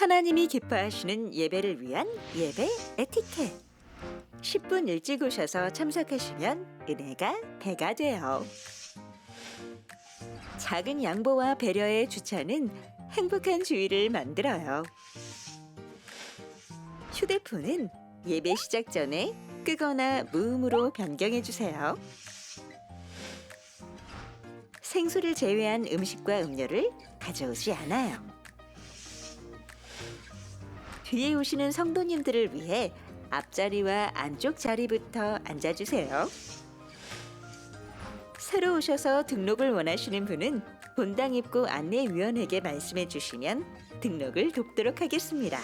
하나님이 기뻐하시는 예배를 위한 예배 에티켓. 10분 일찍 오셔서 참석하시면 은혜가 배가 돼요. 작은 양보와 배려의 주차는 행복한 주의를 만들어요. 휴대폰은 예배 시작 전에 끄거나 무음으로 변경해 주세요. 생수를 제외한 음식과 음료를 가져오지 않아요. 뒤에 오시는 성도님들을 위해 앞자리와 안쪽 자리부터 앉아주세요. 새로 오셔서 등록을 원하시는 분은 본당 입구 안내위원에게 말씀해 주시면 등록을 돕도록 하겠습니다.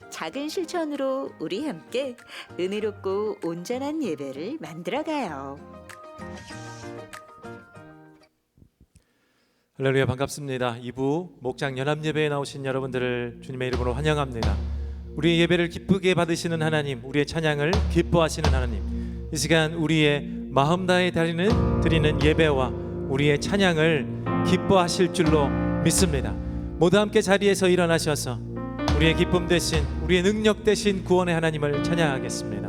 작은 실천으로 우리 함께 은혜롭고 온전한 예배를 만들어가요. 할렐루야, 반갑습니다. 2부 목장 연합예배에 나오신 여러분들을 주님의 이름으로 환영합니다. 우리의 예배를 기쁘게 받으시는 하나님, 우리의 찬양을 기뻐하시는 하나님, 이 시간 우리의 마음 다해 드리는 예배와 우리의 찬양을 기뻐하실 줄로 믿습니다. 모두 함께 자리에서 일어나셔서 우리의 기쁨 대신, 우리의 능력 대신 구원의 하나님을 찬양하겠습니다.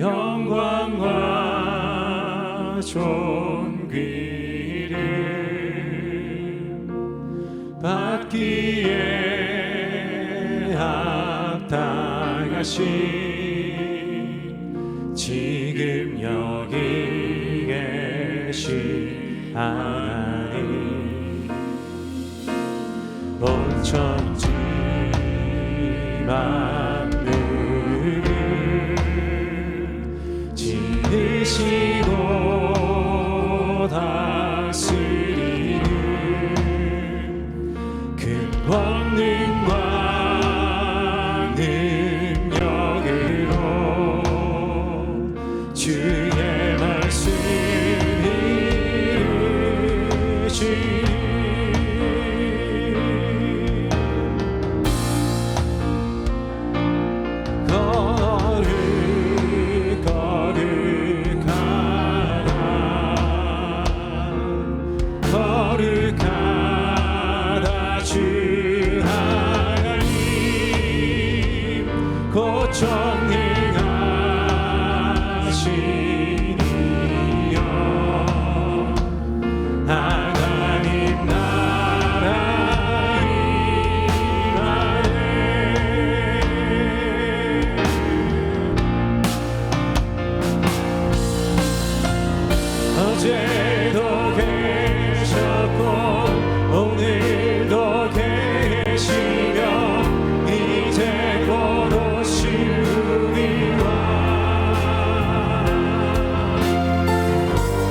영광과 존귀를 받기에 합당하신 지금 여기 계신 하나님, 온 천지 지으시고 다스리는 큰 권능과 능력으로 주의 말씀이 이루시니 어제도 계셨고 오늘도 계시며 이제 곧 오실 우리와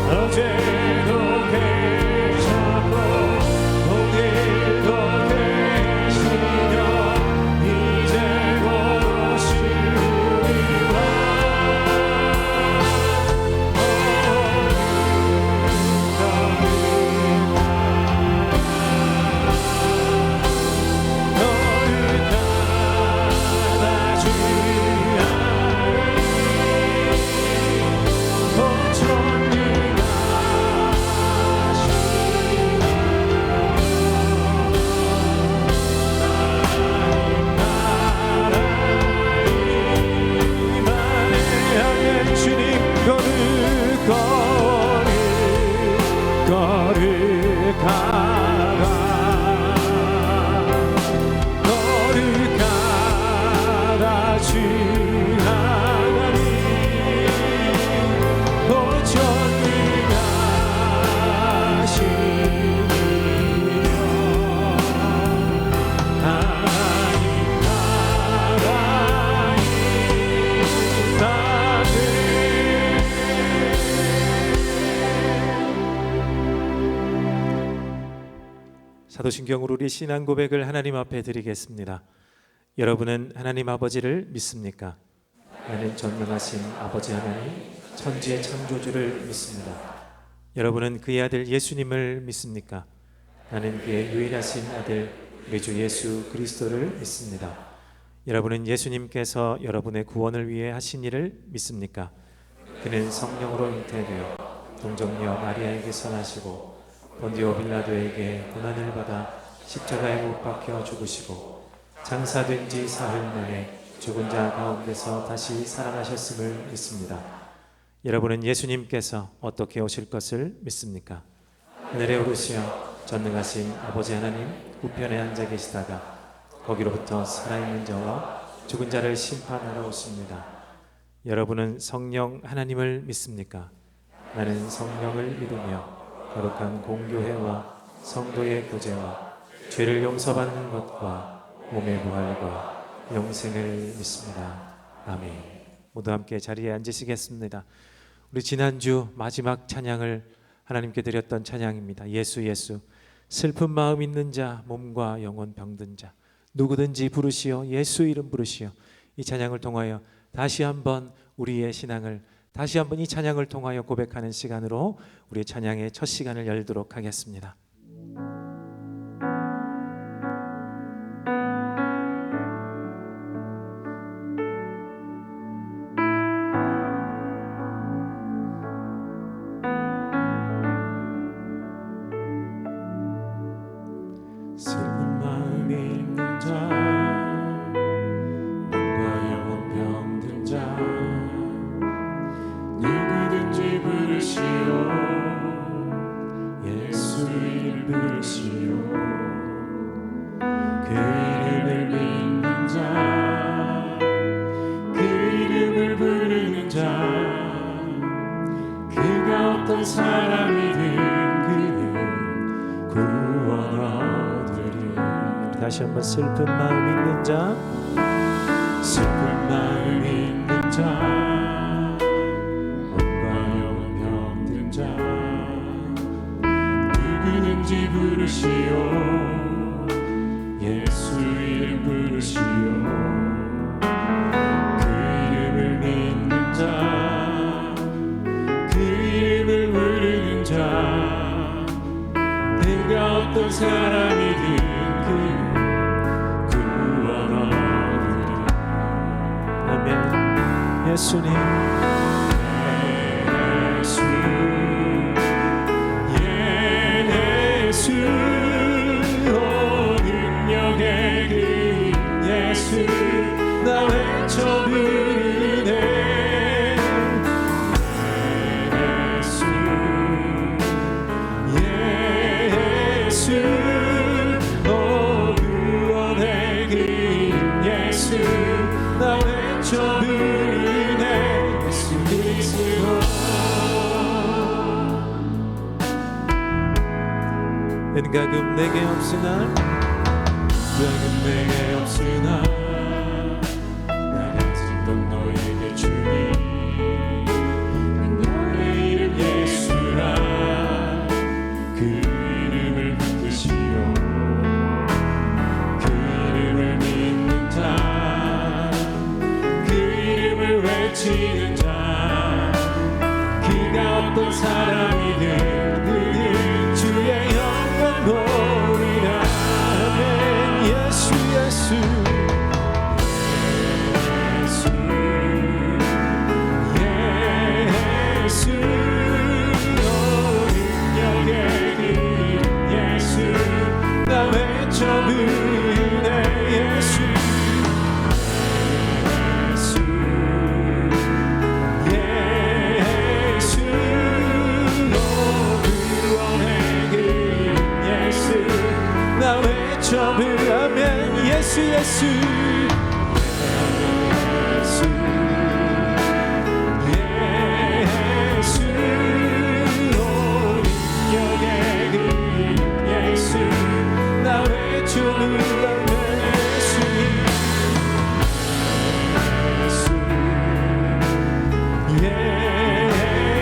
어제도 계셨고 오늘도 계시며 이제 곧 오실 우리와 사도신경으로 우리 신앙 고백을 하나님 앞에 드리겠습니다. 여러분은 하나님 아버지를 믿습니까? 나는 전능하신 아버지 하나님 천지의 창조주를 믿습니다. 여러분은 그의 아들 예수님을 믿습니까? 나는 그의 유일하신 아들 우리 주 예수 그리스도를 믿습니다. 여러분은 예수님께서 여러분의 구원을 위해 하신 일을 믿습니까? 그는 성령으로 잉태되어 동정녀 마리아에게 선하시고 본디오 빌라도에게 고난을 받아 십자가에 못 박혀 죽으시고 장사된 지 사흘 만에 죽은 자 가운데서 다시 살아나셨음을 믿습니다. 여러분은 예수님께서 어떻게 오실 것을 믿습니까? 하늘에 오르시어 전능하신 아버지 하나님 우편에 앉아 계시다가 거기로부터 살아있는 자와 죽은 자를 심판하러 오십니다. 여러분은 성령 하나님을 믿습니까? 나는 성령을 믿으며 거룩한 공교회와 성도의 교제와 죄를 용서받는 것과 몸의 부활과 영생을 믿습니다. 아멘. 모두 함께 자리에 앉으시겠습니다. 우리 지난주 마지막 찬양을 하나님께 드렸던 찬양입니다. 예수 예수. 슬픈 마음 있는 자, 몸과 영혼 병든 자 누구든지 부르시어 예수 이름 부르시어. 이 찬양을 통하여 다시 한번 우리의 신앙을 다시 한번 이 찬양을 통하여 고백하는 시간으로 우리의 찬양의 첫 시간을 열도록 하겠습니다. 슬픈 마음이 있는 자, 몸과 영혼 병든 자 누구든지 부르시오 예수 이름 부르시오. 그 이름을 믿는 자, 그 이름을 부르는 자, 그가 어떤 사람이든 그는 구원 다시 한번 슬픈 마음 있는 자, 슬픈 마음 있는 자, 몸과 영혼 병든 자 누구든지 부르시오 예수 이름 부르시오. 그 이름을 믿는 자, 그 이름을 부르는 자, 그가 어떤 사람이든 예수님 예수 예수 오 능력의 그 예수 나 외쳐 부르네. 예수 예수 오 구원의 그 예수 나 외쳐 부르네. 은가금 내게 없으나 은가금 내게 없으나 나 가진 건 너에게 주니. 너의 이름 예수라 그 이름을 붙드시오. 그 이름을 믿는 자, 그 이름을 외치는 자, 그가 어떤 사람이든 그는 주의 영광 보리라. 아멘. 예수 예수 예수 예수 오 능력의 그 예수 나 외쳐 부르네. 예수 아멘. 예수 예수 예수 예수 오 능력의 그 예수 나 외쳐 부르네. 예수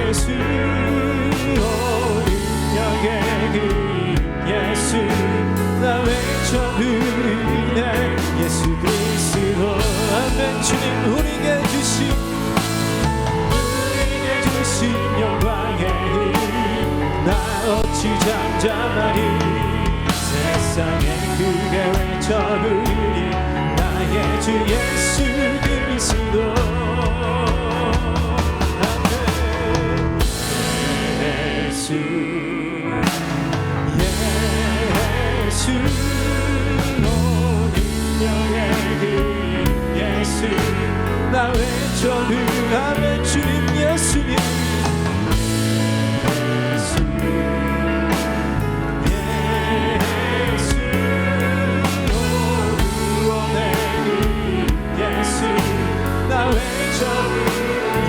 예수 오 능력의 그 예수 나 외쳐 부르네. 예수 그리스도 아멘. 주님 우리에게 주신 자만이 세상에 크게 외쳐 부르니 나의 주 예수 그리스도 예수 예수 온 능력의 그 예수 나 외쳐 부르면 주님 예수님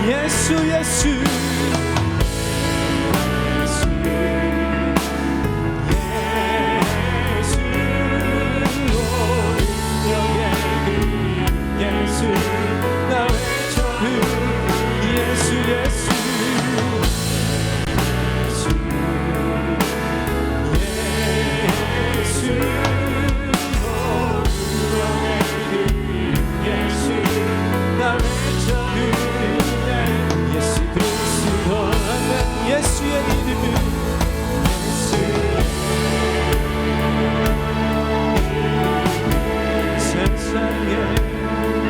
예수 예수 예수의 이름은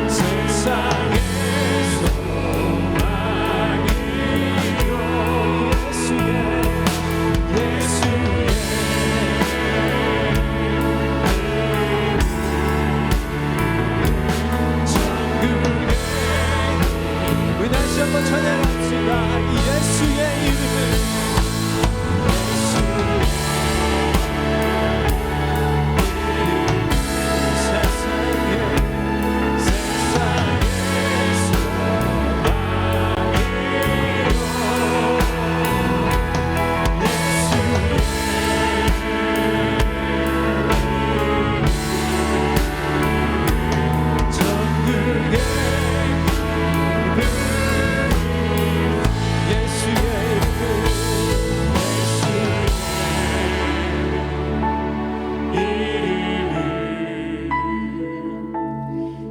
세상에 소망이요 예수의 천국에 우리 다시 한번 찬양합시다. 예수의 이름은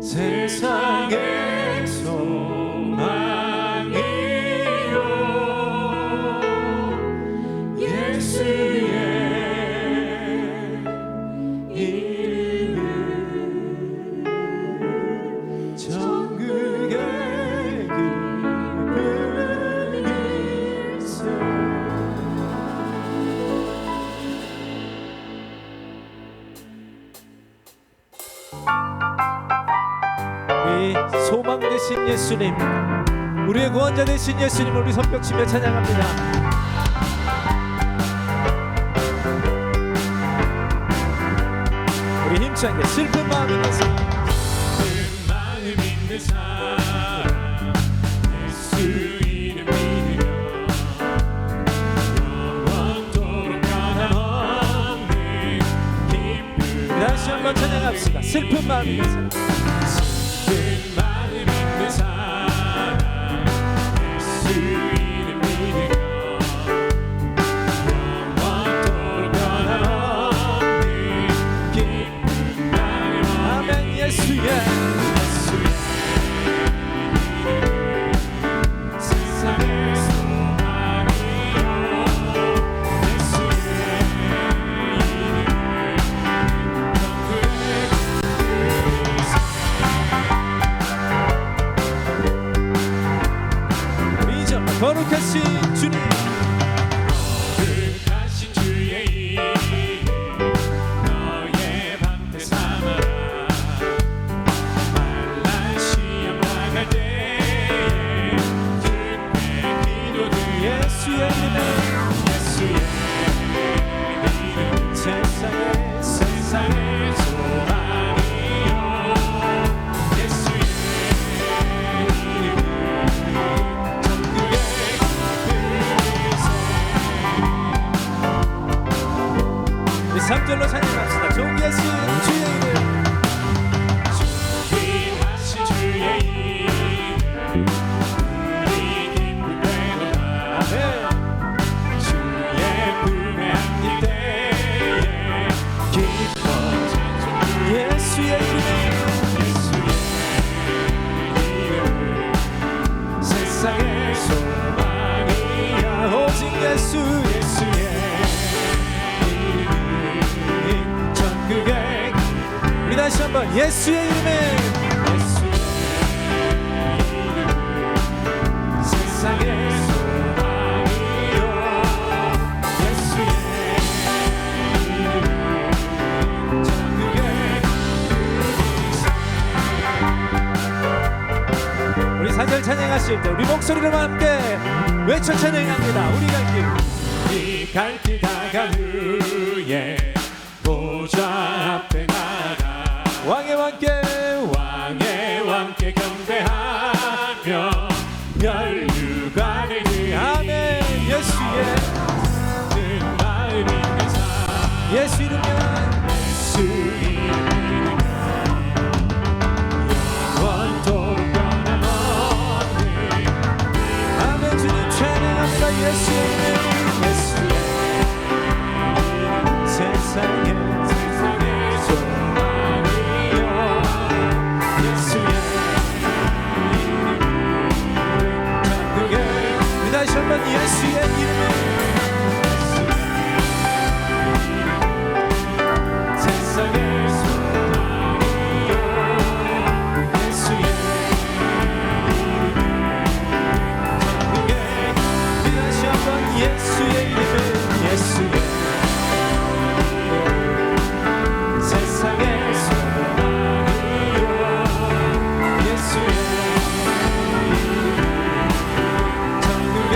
세상의 소망이요 예수의 이름은 천국의 기쁨일세. 우리 소망 되신 예수님, 우리의 구원자 되신 예수님을 우리 손뼉치며 찬양합니다. 우리 힘차게 슬픈 마음 있는 사람, 슬픈 마음 있는 사람 예수 이름 믿으며 영원토록 변함없는 기쁨. 다시 한번 찬양합시다. 슬픈 마음 있는 사람, 마음 있는 사람 예수 이름 믿으며 영원토록 변함없는 기쁨. 아멘. 예수의 세상의 소망이요 예수의 거룩하신 주님, 거룩하신 주의 이름 너의 방패 삼아라. 만난 시험 당할 때에 그때 기도들 예수의 이름 세상의 소망이요 예수의 이름 3절로 찬양합시다. 존귀하신 주의 이름, 존귀하신 주의 이름 우리 기쁨 되도다. 주의 품에 안길 때에 기뻐 찬송. 예수의 이름 세상의 소망이야. 오직 예수의 다시 한번 예수의 이름에 세상의 소망이여 예수의 이름을 전국에 우리 사절 찬양하실 때 우리 목소리로만 함께 외쳐 찬양합니다. 우리가 갈 길 다간 후에 보좌 앞에 나가 왕의 왕께 경배하며 멸류관을 드리 아멘. 예수의 큰 마음 있는 사 예수 이름만 예수 이름은 영원토록 변함없는 아멘. 주님 찬양합니다. 예수의 이름 세상에 소망이여 예수의 전국에 우리 다시 한번 예수의 이름에 세상의 소망이여 예수의 전국에 우리 다시 한번 예수의 이름에 예수의 세상의 소망이여 예수의 전국에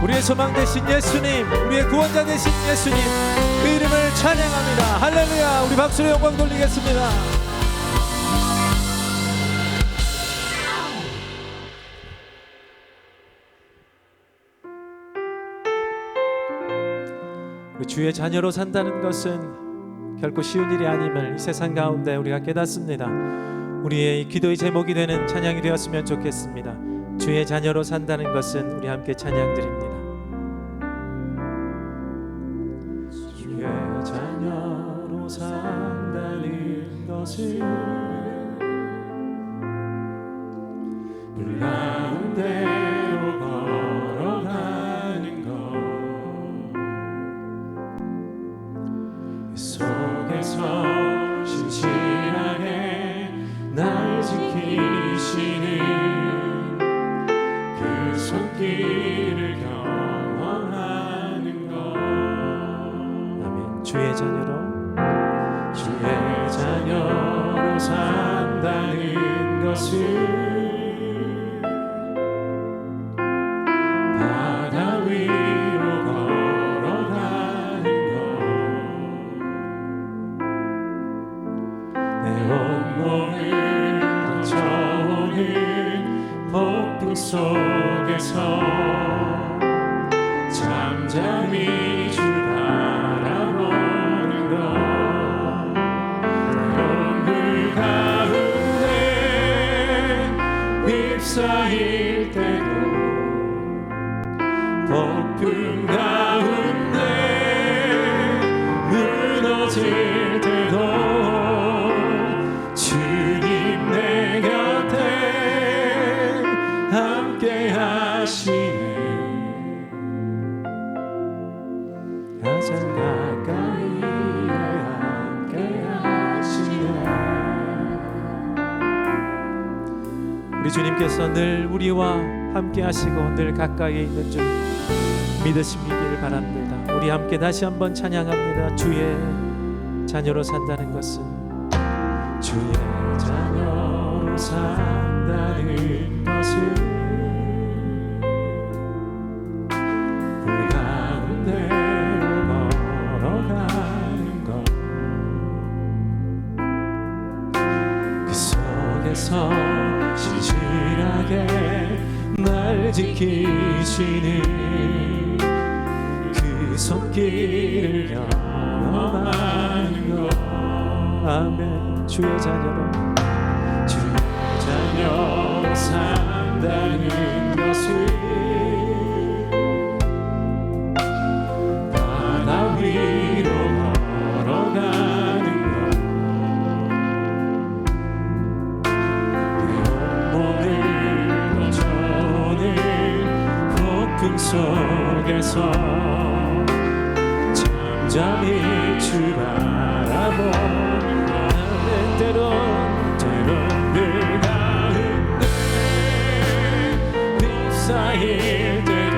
우리의 소망 되신 예수님, 우리의 구원자 되신 예수님, 그 이름을 찬양합니다. 할렐루야. 우리 박수로 영광 돌리겠습니다. 우리 주의 자녀로 산다는 것은 결코 쉬운 일이 아님을 이 세상 가운데 우리가 깨닫습니다. 우리의 이 기도의 제목이 되는 찬양이 되었으면 좋겠습니다. 주의 자녀로 산다는 것은 우리 함께 찬양드립니다. 주의 자녀로 산다는 것은 물 가운데로 걸어가는 것 속에서 신실하게 날 지키시는 그 손길을 경험하는 것 아멘. 주의 자녀로 산다는 것은 바다 위로 걸어가는 것 내 온몸을 덮쳐오는 폭풍 속에서 잠잠히 주 바라보는 것 물 가운데 휩싸일 때도 폭풍 가운데 무너질 때도 주님 내 곁에 함께 하시네 가장 가까이에 함께 하시네 우리 주님께서 늘 우리와 함께 하시고 늘 가까이에 있는 줄 믿으시기를 바랍니다. 우리 함께 다시 한번 찬양합니다. 주의 자녀로 산다는 것은 주의 자녀로 산다는 것은 불 가운데로 걸어가는 것 그 속에서 신실하게 날 지키시는 그 손길을 경험하는 것 아멘. 주의 자녀로 산다는 것을 바다 위로 걸어가는 것 내 온몸을 주옵소서. 잠잠히 주 바라보는 때론 늘 가운데 휩싸일 때도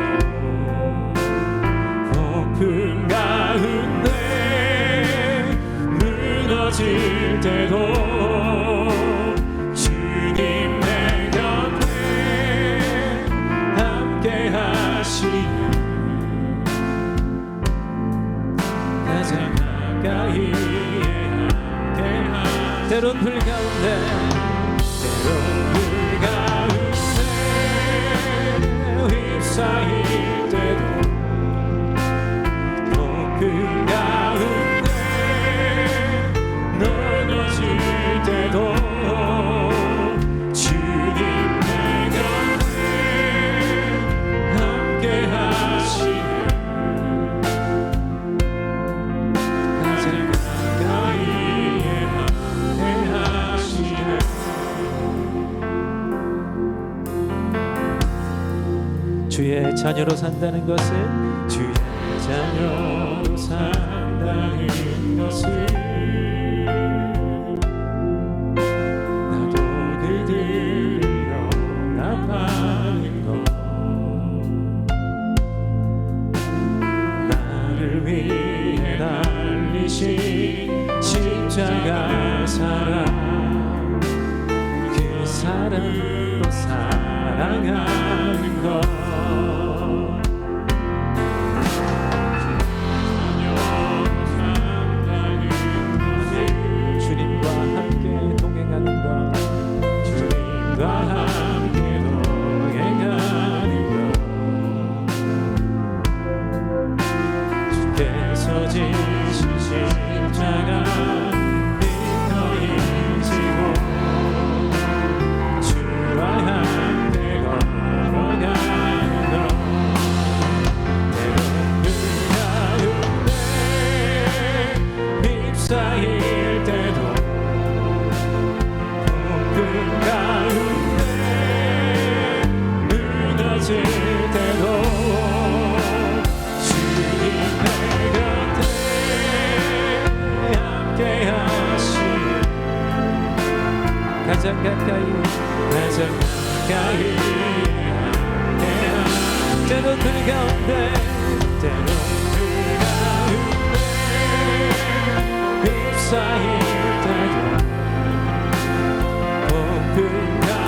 폭풍 가운데 무너질 때도 주님 내 곁에 함께 하시네. 가장 가까이에 함께 하시네. 때론 불 가운데 휩싸일 때도 폭풍 가운데 무너질 때도 주님 내 곁에 함께 하시네. 가장 가까이에 함께 하시네. 주의 자녀로 산다는 것은 주의 자녀로 산다는 것을 나도 그들을 연합하는 것. 나를 위해 날리신 십자가 사랑, 그 사랑으로 사랑하는 것. 주님과 함께 동행하는 것, 주님과 함께 동행하는 것. 주께서 지신 십자가 너희 지고 주와 함께 걸어가는 것. 때론 그 가운데 휩싸일 때도 폭풍 가운데 무너질 때도 주님 내 곁에 함께 하시네. 가장 가까이 가장 가까이 함께 하시네. 때론 불 가운데 때론 그 가운데 휩싸일 때도 폭풍 가운데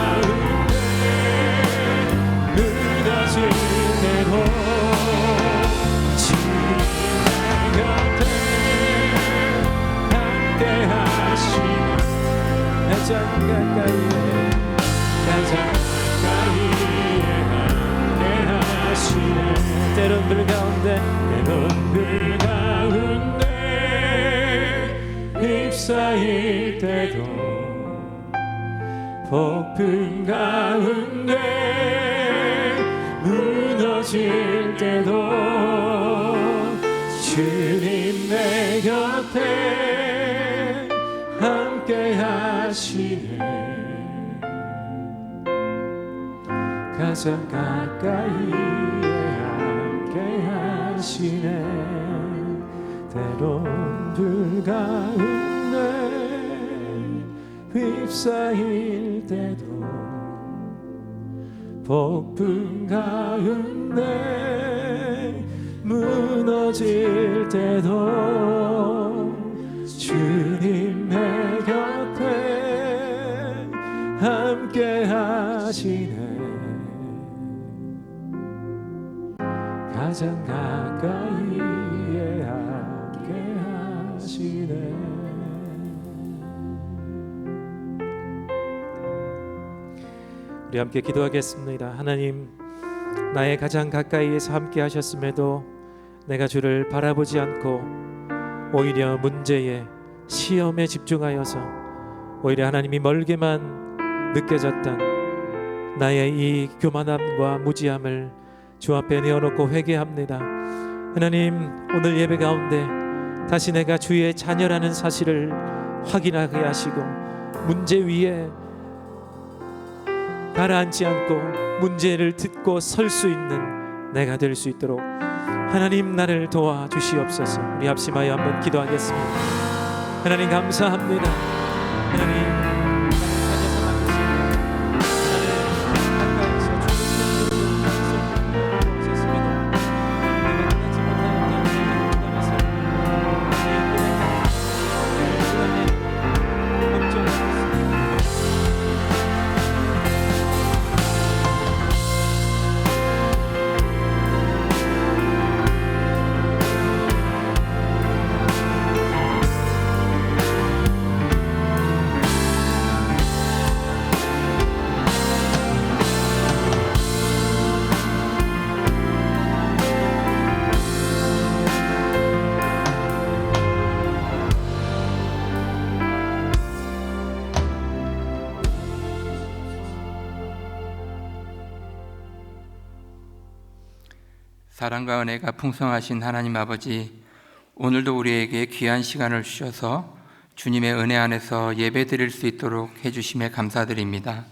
무너질 때도 주님 내 곁에 함께 하시네. 가장 가까이에 가장 가까이에 함께 하시네. 때론 불 가운데 때론 그 가운데 휩싸일 때도 폭풍 가운데 무너질 때도 주님 내 곁에 함께 하시네. 가장 가까이에 함께 하시네. 때론 불 가운데 휩싸일 때도 폭풍 가운데 무너질 때도 주님 내 곁에 함께 하시네. 가장 가까이에 함께 하시네. 우리 함께 기도하겠습니다. 하나님, 나의 가장 가까이에서 함께 하셨음에도 내가 주를 바라보지 않고 오히려 문제에 시험에 집중하여서 오히려 하나님이 멀게만 느껴졌던 나의 이 교만함과 무지함을 주 앞에 내어놓고 회개합니다. 하나님, 오늘 예배 가운데 다시 내가 주의 자녀라는 사실을 확인하게 하시고 문제 위에 가라앉지 않고 문제를 듣고 설 수 있는 내가 될 수 있도록 하나님 나를 도와주시옵소서. 우리 합심하여 한번 기도하겠습니다. 하나님 감사합니다. 하나님 사랑과 은혜가 풍성하신 하나님 아버지, 오늘도 우리에게 귀한 시간을 주셔서 주님의 은혜 안에서 예배 드릴 수 있도록 해주심에 감사드립니다.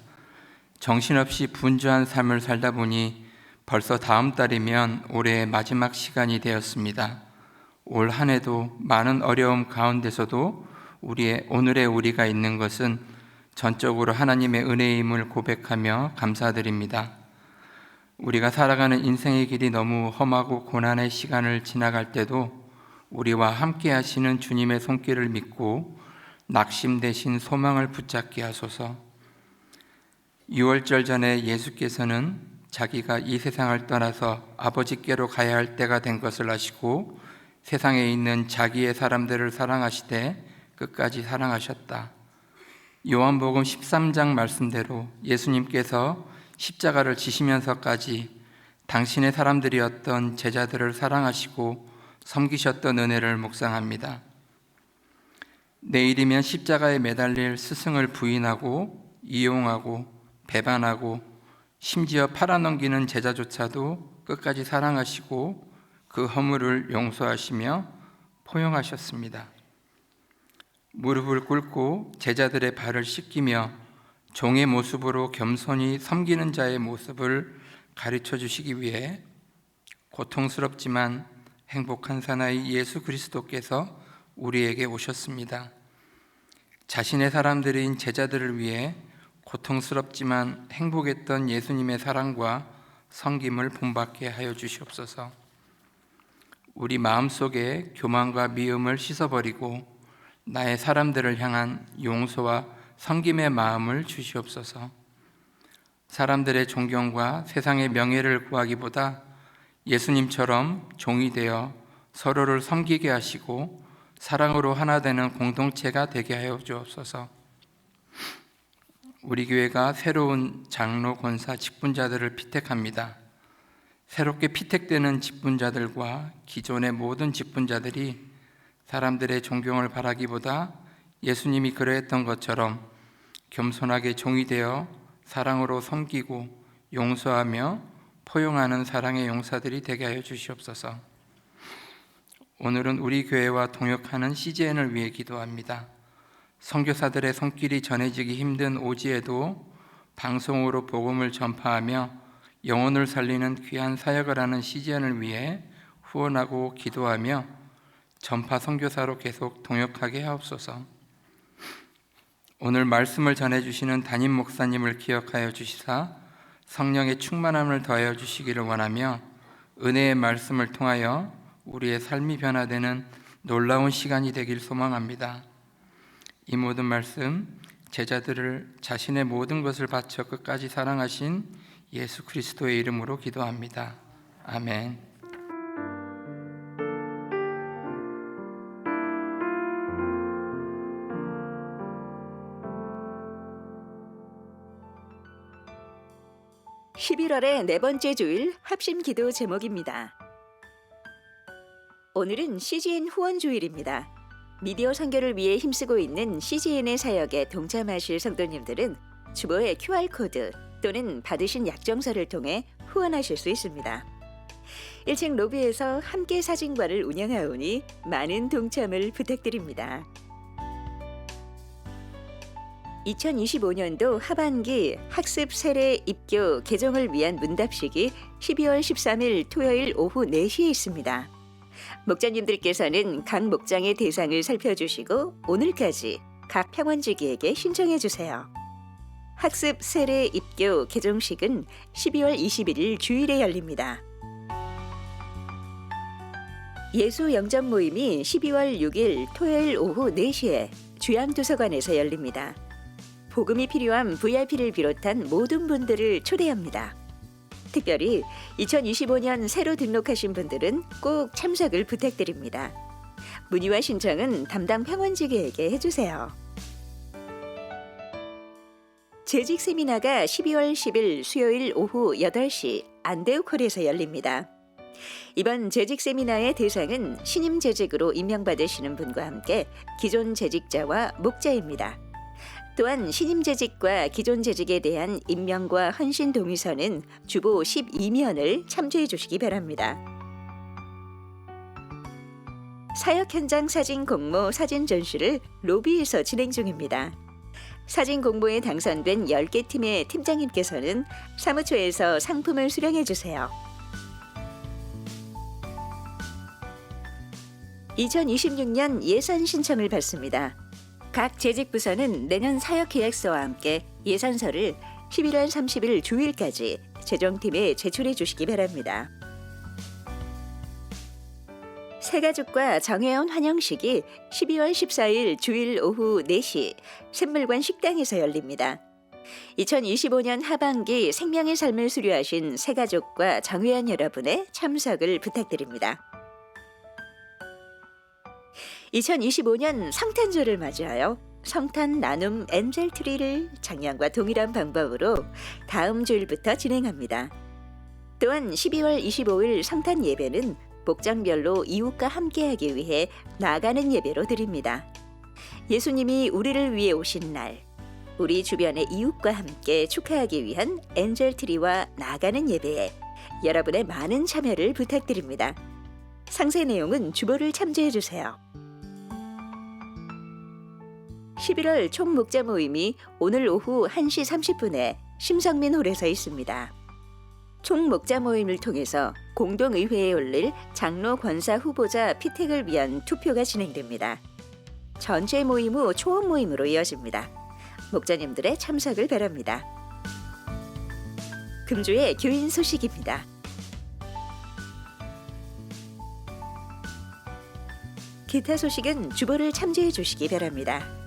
정신없이 분주한 삶을 살다 보니 벌써 다음 달이면 올해의 마지막 시간이 되었습니다. 올 한 해도 많은 어려움 가운데서도 오늘의 우리가 있는 것은 전적으로 하나님의 은혜임을 고백하며 감사드립니다. 우리가 살아가는 인생의 길이 너무 험하고 고난의 시간을 지나갈 때도 우리와 함께 하시는 주님의 손길을 믿고 낙심되신 소망을 붙잡게 하소서. 6월절 전에 예수께서는 자기가 이 세상을 떠나서 아버지께로 가야 할 때가 된 것을 아시고 세상에 있는 자기의 사람들을 사랑하시되 끝까지 사랑하셨다. 요한복음 13장 말씀대로 예수님께서 십자가를 지시면서까지 당신의 사람들이었던 제자들을 사랑하시고 섬기셨던 은혜를 묵상합니다. 내일이면 십자가에 매달릴 스승을 부인하고 이용하고 배반하고 심지어 팔아넘기는 제자조차도 끝까지 사랑하시고 그 허물을 용서하시며 포용하셨습니다. 무릎을 꿇고 제자들의 발을 씻기며 종의 모습으로 겸손히 섬기는 자의 모습을 가르쳐 주시기 위해 고통스럽지만 행복한 사나이 예수 그리스도께서 우리에게 오셨습니다. 자신의 사람들인 제자들을 위해 고통스럽지만 행복했던 예수님의 사랑과 섬김을 본받게 하여 주시옵소서. 우리 마음속에 교만과 미움을 씻어버리고 나의 사람들을 향한 용서와 섬김의 마음을 주시옵소서. 사람들의 존경과 세상의 명예를 구하기보다 예수님처럼 종이 되어 서로를 섬기게 하시고 사랑으로 하나 되는 공동체가 되게 하여 주옵소서. 우리 교회가 새로운 장로, 권사, 직분자들을 피택합니다. 새롭게 피택되는 직분자들과 기존의 모든 직분자들이 사람들의 존경을 바라기보다 예수님이 그러했던 것처럼 겸손하게 종이 되어 사랑으로 섬기고 용서하며 포용하는 사랑의 용사들이 되게 하여 주시옵소서. 오늘은 우리 교회와 동역하는 CGN을 위해 기도합니다. 선교사들의 손길이 전해지기 힘든 오지에도 방송으로 복음을 전파하며 영혼을 살리는 귀한 사역을 하는 CGN을 위해 후원하고 기도하며 전파 선교사로 계속 동역하게 하옵소서. 오늘 말씀을 전해주시는 담임 목사님을 기억하여 주시사 성령의 충만함을 더하여 주시기를 원하며 은혜의 말씀을 통하여 우리의 삶이 변화되는 놀라운 시간이 되길 소망합니다. 이 모든 말씀 제자들을 자신의 모든 것을 바쳐 끝까지 사랑하신 예수 그리스도의 이름으로 기도합니다. 아멘. 11월의 네 번째 주일 합심 기도 제목입니다. 오늘은 CGN 후원 주일입니다. 미디어 선교를 위해 힘쓰고 있는 CGN의 사역에 동참하실 성도님들은 주보의 QR코드 또는 받으신 약정서를 통해 후원하실 수 있습니다. 1층 로비에서 함께 사진관을 운영하오니 많은 동참을 부탁드립니다. 2025년도 하반기 학습 세례 입교 개정을 위한 문답식이 12월 13일 토요일 오후 4시에 있습니다. 목자님들께서는 각 목장의 대상을 살펴주시고 오늘까지 각 평원지기에게 신청해 주세요. 학습 세례 입교 개정식은 12월 21일 주일에 열립니다. 예수 영접 모임이 12월 6일 토요일 오후 4시에 주양도서관에서 열립니다. 복음이 필요한 VIP를 비롯한 모든 분들을 초대합니다. 특별히 2025년 새로 등록하신 분들은 꼭 참석을 부탁드립니다. 문의와 신청은 담당 평원지기에게 해주세요. 재직 세미나가 12월 10일 수요일 오후 8시 안데우콜에서 열립니다. 이번 재직 세미나의 대상은 신임 재직으로 임명받으시는 분과 함께 기존 재직자와 목자입니다. 또한 신임 재직과 기존 재직에 대한 임명과 헌신 동의서는 주보 12면을 참조해 주시기 바랍니다. 사역 현장 사진 공모 사진 전시를 로비에서 진행 중입니다. 사진 공모에 당선된 10개 팀의 팀장님께서는 사무처에서 상품을 수령해 주세요. 2026년 예산 신청을 받습니다. 각 재직부서는 내년 사역계약서와 함께 예산서를 11월 30일 주일까지 재정팀에 제출해 주시기 바랍니다. 새가족과 정회원 환영식이 12월 14일 주일 오후 4시 샘물관 식당에서 열립니다. 2025년 하반기 생명의 삶을 수료하신 새가족과 정회원 여러분의 참석을 부탁드립니다. 2025년 성탄절을 맞이하여 성탄 나눔 엔젤 트리를 작년과 동일한 방법으로 다음 주일부터 진행합니다. 또한 12월 25일 성탄 예배는 목장별로 이웃과 함께하기 위해 나아가는 예배로 드립니다. 예수님이 우리를 위해 오신 날, 우리 주변의 이웃과 함께 축하하기 위한 엔젤 트리와 나아가는 예배에 여러분의 많은 참여를 부탁드립니다. 상세 내용은 주보를 참조해 주세요. 11월 총목자 모임이 오늘 오후 1시 30분에 심성민 홀에서 있습니다. 총목자 모임을 통해서 공동의회에 올릴 장로 권사 후보자 피택을 위한 투표가 진행됩니다. 전체 모임 후 초원 모임으로 이어집니다. 목자님들의 참석을 바랍니다. 금주의 교인 소식입니다. 기타 소식은 주보를 참조해 주시기 바랍니다.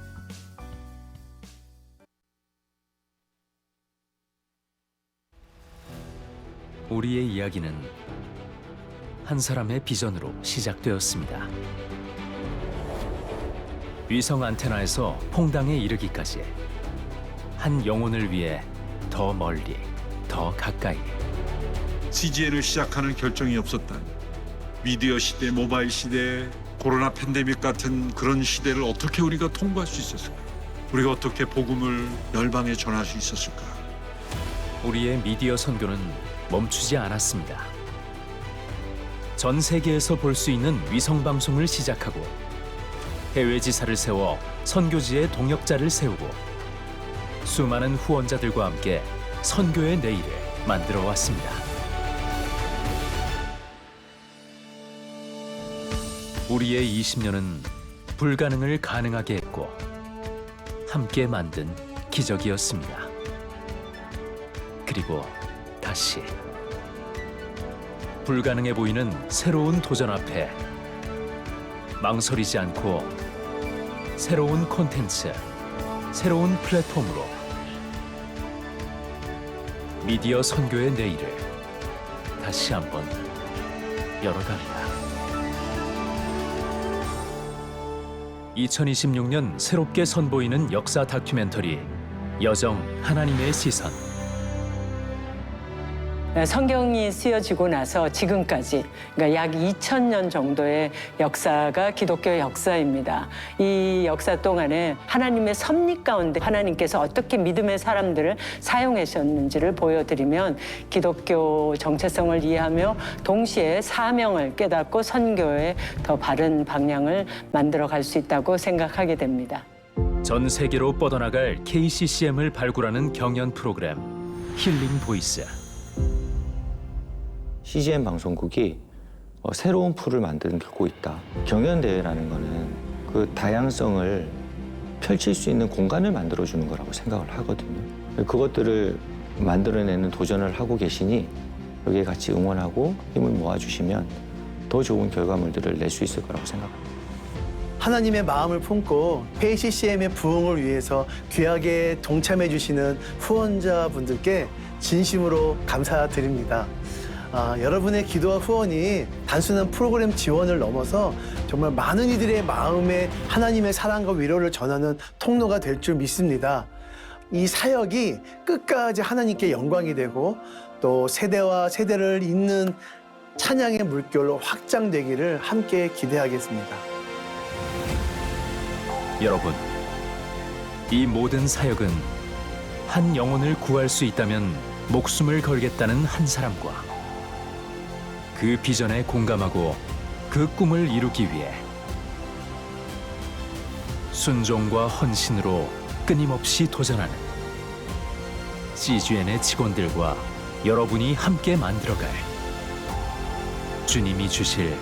우리의 이야기는 한 사람의 비전으로 시작되었습니다. 위성 안테나에서 퐁당에 이르기까지 한 영혼을 위해 더 멀리, 더 가까이. CGN을 시작하는 결정이 없었다면 미디어 시대, 모바일 시대, 코로나 팬데믹 같은 그런 시대를 어떻게 우리가 통과할 수 있었을까? 우리가 어떻게 복음을 열방에 전할 수 있었을까? 우리의 미디어 선교는 멈추지 않았습니다. 전 세계에서 볼 수 있는 위성 방송을 시작하고 해외 지사를 세워 선교지의 동역자를 세우고 수많은 후원자들과 함께 선교의 내일을 만들어 왔습니다. 우리의 20년은 불가능을 가능하게 했고 함께 만든 기적이었습니다. 그리고 다시 불가능해 보이는 새로운 도전 앞에 망설이지 않고 새로운 콘텐츠, 새로운 플랫폼으로 미디어 선교의 내일을 다시 한번 열어갑니다. 2026년 새롭게 선보이는 역사 다큐멘터리 여정 하나님의 시선. 성경이 쓰여지고 나서 지금까지 그러니까 약 2000년 정도의 역사가 기독교 역사입니다. 이 역사 동안에 하나님의 섭리 가운데 하나님께서 어떻게 믿음의 사람들을 사용하셨는지를 보여드리면 기독교 정체성을 이해하며 동시에 사명을 깨닫고 선교에 더 바른 방향을 만들어 갈 수 있다고 생각하게 됩니다. 전 세계로 뻗어나갈 KCCM을 발굴하는 경연 프로그램 힐링 보이스. CGN 방송국이 새로운 풀을 만들고 있다. 경연대회라는 거는 그 다양성을 펼칠 수 있는 공간을 만들어주는 거라고 생각을 하거든요. 그것들을 만들어내는 도전을 하고 계시니 여기에 같이 응원하고 힘을 모아주시면 더 좋은 결과물들을 낼 수 있을 거라고 생각합니다. 하나님의 마음을 품고 KCCM의 부흥을 위해서 귀하게 동참해 주시는 후원자분들께 진심으로 감사드립니다. 여러분의 기도와 후원이 단순한 프로그램 지원을 넘어서 정말 많은 이들의 마음에 하나님의 사랑과 위로를 전하는 통로가 될 줄 믿습니다. 이 사역이 끝까지 하나님께 영광이 되고 또 세대와 세대를 잇는 찬양의 물결로 확장되기를 함께 기대하겠습니다. 여러분, 이 모든 사역은 한 영혼을 구할 수 있다면 목숨을 걸겠다는 한 사람과 그 비전에 공감하고 그 꿈을 이루기 위해 순종과 헌신으로 끊임없이 도전하는 CGN의 직원들과 여러분이 함께 만들어갈 주님이 주실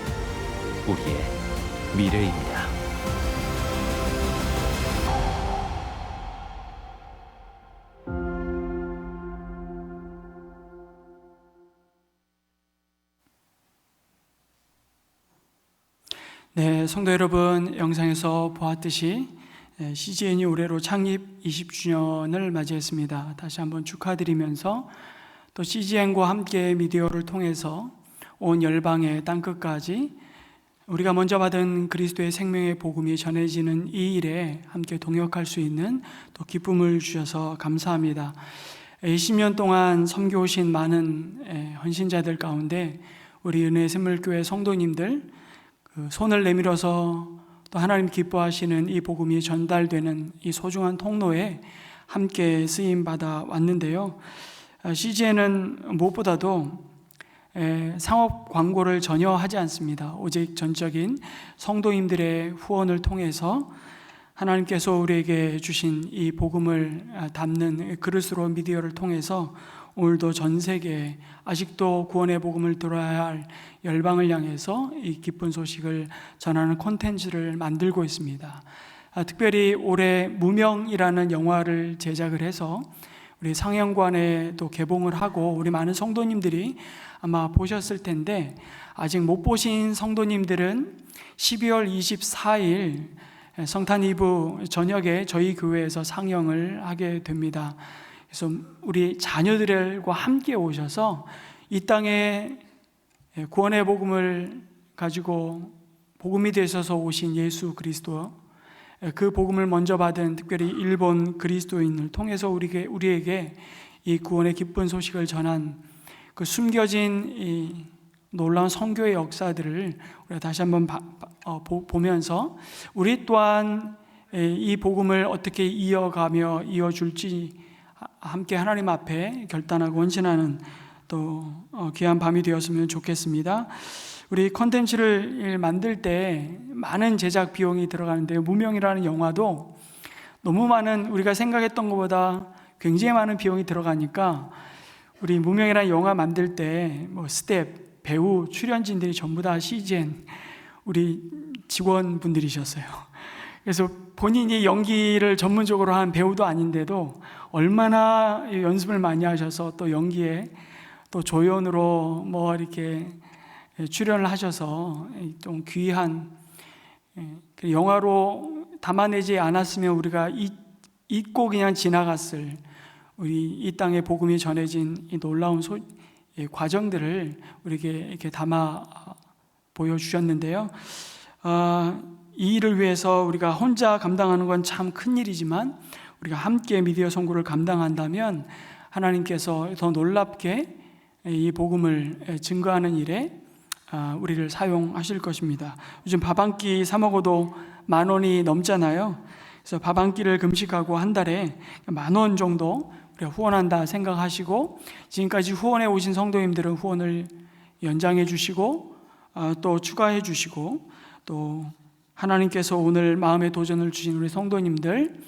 우리의 미래입니다. 네, 성도 여러분, 영상에서 보았듯이 CGN이 올해로 창립 20주년을 맞이했습니다. 다시 한번 축하드리면서 또 CGN과 함께 미디어를 통해서 온 열방의 땅끝까지 우리가 먼저 받은 그리스도의 생명의 복음이 전해지는 이 일에 함께 동역할 수 있는 또 기쁨을 주셔서 감사합니다. 20년 동안 섬겨오신 많은 헌신자들 가운데 우리 은혜의 샘물교회 성도님들 손을 내밀어서 또 하나님 기뻐하시는 이 복음이 전달되는 이 소중한 통로에 함께 쓰임받아 왔는데요. CGN은 무엇보다도 상업 광고를 전혀 하지 않습니다. 오직 전적인 성도님들의 후원을 통해서 하나님께서 우리에게 주신 이 복음을 담는 그릇으로 미디어를 통해서 오늘도 전 세계에 아직도 구원의 복음을 들어야 할 열방을 향해서 이 기쁜 소식을 전하는 콘텐츠를 만들고 있습니다. 특별히 올해 무명이라는 영화를 제작을 해서 우리 상영관에 또 개봉을 하고 우리 많은 성도님들이 아마 보셨을 텐데 아직 못 보신 성도님들은 12월 24일 성탄 이브 저녁에 저희 교회에서 상영을 하게 됩니다. 그래서 우리 자녀들과 함께 오셔서 이 땅에 구원의 복음을 가지고 복음이 되셔서 오신 예수 그리스도, 그 복음을 먼저 받은 특별히 일본 그리스도인을 통해서 우리에게 이 구원의 기쁜 소식을 전한 그 숨겨진 이 놀라운 선교의 역사들을 우리가 다시 한번 보면서 우리 또한 이 복음을 어떻게 이어가며 이어줄지 함께 하나님 앞에 결단하고 헌신하는 또 귀한 밤이 되었으면 좋겠습니다. 우리 컨텐츠를 만들 때 많은 제작 비용이 들어가는데요. 무명이라는 영화도 너무 많은 우리가 생각했던 것보다 굉장히 많은 비용이 들어가니까 우리 무명이라는 영화 만들 때 스텝, 배우, 출연진들이 전부 다 CGN 우리 직원분들이셨어요. 그래서 본인이 연기를 전문적으로 한 배우도 아닌데도 얼마나 연습을 많이 하셔서 또 연기에 또 조연으로 이렇게 출연을 하셔서 좀 귀한 영화로 담아내지 않았으면 우리가 잊고 그냥 지나갔을 우리 이 땅에 복음이 전해진 이 놀라운 과정들을 우리에게 이렇게 담아 보여주셨는데요. 이 일을 위해서 우리가 혼자 감당하는 건 참 큰 일이지만 우리가 함께 미디어 선교를 감당한다면 하나님께서 더 놀랍게 이 복음을 증거하는 일에 우리를 사용하실 것입니다. 요즘 밥 한 끼 사 먹어도 10,000원이 넘잖아요. 그래서 밥 한 끼를 금식하고 한 달에 10,000원 정도 우리가 후원한다 생각하시고 지금까지 후원해 오신 성도님들은 후원을 연장해 주시고 또 추가해 주시고 또 하나님께서 오늘 마음의 도전을 주신 우리 성도님들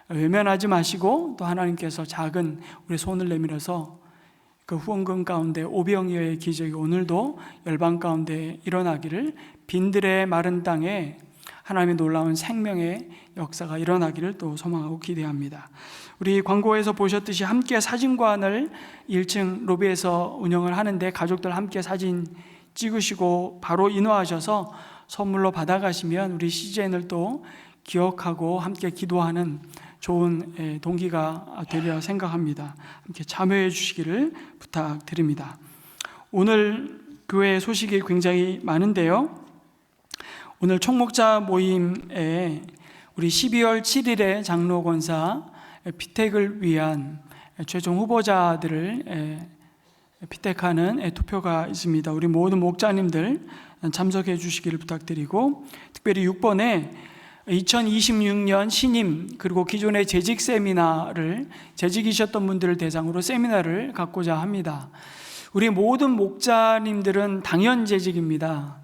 외면하지 마시고 또 하나님께서 작은 우리 손을 내밀어서 그 후원금 가운데 오병이어의 기적이 오늘도 열방 가운데 일어나기를, 빈들의 마른 땅에 하나님의 놀라운 생명의 역사가 일어나기를 또 소망하고 기대합니다. 우리 광고에서 보셨듯이 함께 사진관을 1층 로비에서 운영을 하는데 가족들 함께 사진 찍으시고 바로 인화하셔서 선물로 받아가시면 우리 CGN을 또 기억하고 함께 기도하는 좋은 동기가 되리라 생각합니다. 함께 참여해 주시기를 부탁드립니다. 오늘 교회 소식이 굉장히 많은데요. 오늘 총목자 모임에 우리 12월 7일에 장로 권사 피택을 위한 최종 후보자들을 피택하는 투표가 있습니다. 우리 모든 목자님들 참석해 주시기를 부탁드리고, 특별히 6번에 2026년 신임 그리고 기존의 재직 세미나를, 재직이셨던 분들을 대상으로 세미나를 갖고자 합니다. 우리 모든 목자님들은 당연 재직입니다.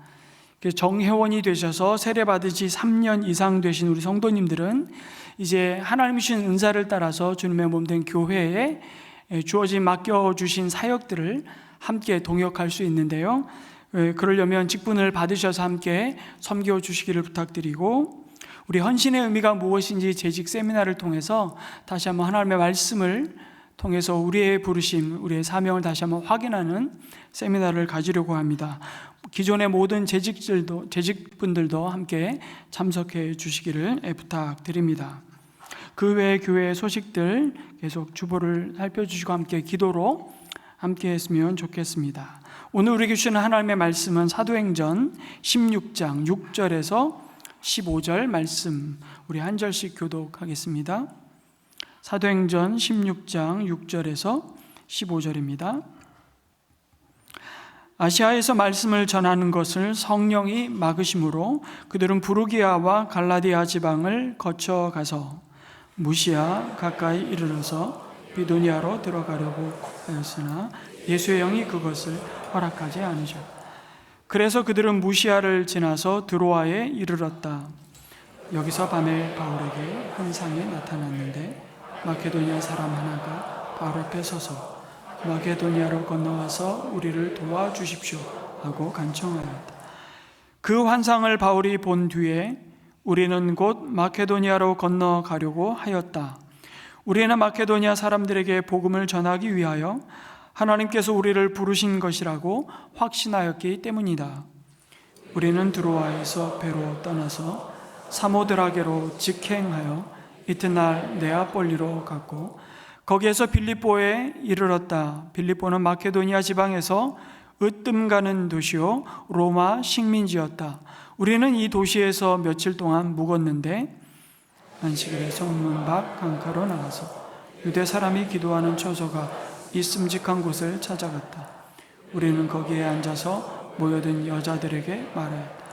정회원이 되셔서 세례 받으시 3년 이상 되신 우리 성도님들은 이제 하나님이 주신 은사를 따라서 주님의 몸된 교회에 주어진 맡겨주신 사역들을 함께 동역할 수 있는데요. 그러려면 직분을 받으셔서 함께 섬겨주시기를 부탁드리고, 우리 헌신의 의미가 무엇인지 재직 세미나를 통해서 다시 한번 하나님의 말씀을 통해서 우리의 부르심, 우리의 사명을 다시 한번 확인하는 세미나를 가지려고 합니다. 기존의 모든 재직분들도 함께 참석해 주시기를 부탁드립니다. 그 외의 교회 소식들 계속 주보를 살펴주시고 함께 기도로 함께 했으면 좋겠습니다. 오늘 우리에게 주시는 하나님의 말씀은 사도행전 16장 6절에서 15절 말씀, 우리 한 절씩 교독하겠습니다. 사도행전 16장 6절에서 15절입니다. 아시아에서 말씀을 전하는 것을 성령이 막으심으로 그들은 부르기아와 갈라디아 지방을 거쳐가서 무시아 가까이 이르러서 비도니아로 들어가려고 하였으나 예수의 영이 그것을 허락하지 않으셨다. 그래서 그들은 무시아를 지나서 드로아에 이르렀다. 여기서 밤에 바울에게 환상이 나타났는데 마케도니아 사람 하나가 바울 앞에 서서 마케도니아로 건너와서 우리를 도와주십시오 하고 간청하였다. 그 환상을 바울이 본 뒤에 우리는 곧 마케도니아로 건너가려고 하였다. 우리는 마케도니아 사람들에게 복음을 전하기 위하여 하나님께서 우리를 부르신 것이라고 확신하였기 때문이다. 우리는 드로아에서 배로 떠나서 사모드라게로 직행하여 이튿날 네아폴리로 갔고 거기에서 빌립보에 이르렀다. 빌립보는 마케도니아 지방에서 으뜸 가는 도시요 로마 식민지였다. 우리는 이 도시에서 며칠 동안 묵었는데 안식일에 성문 밖 강가로 나가서 유대 사람이 기도하는 처소가 있음직한 곳을 찾아갔다. 우리는 거기에 앉아서 모여든 여자들에게 말하였다.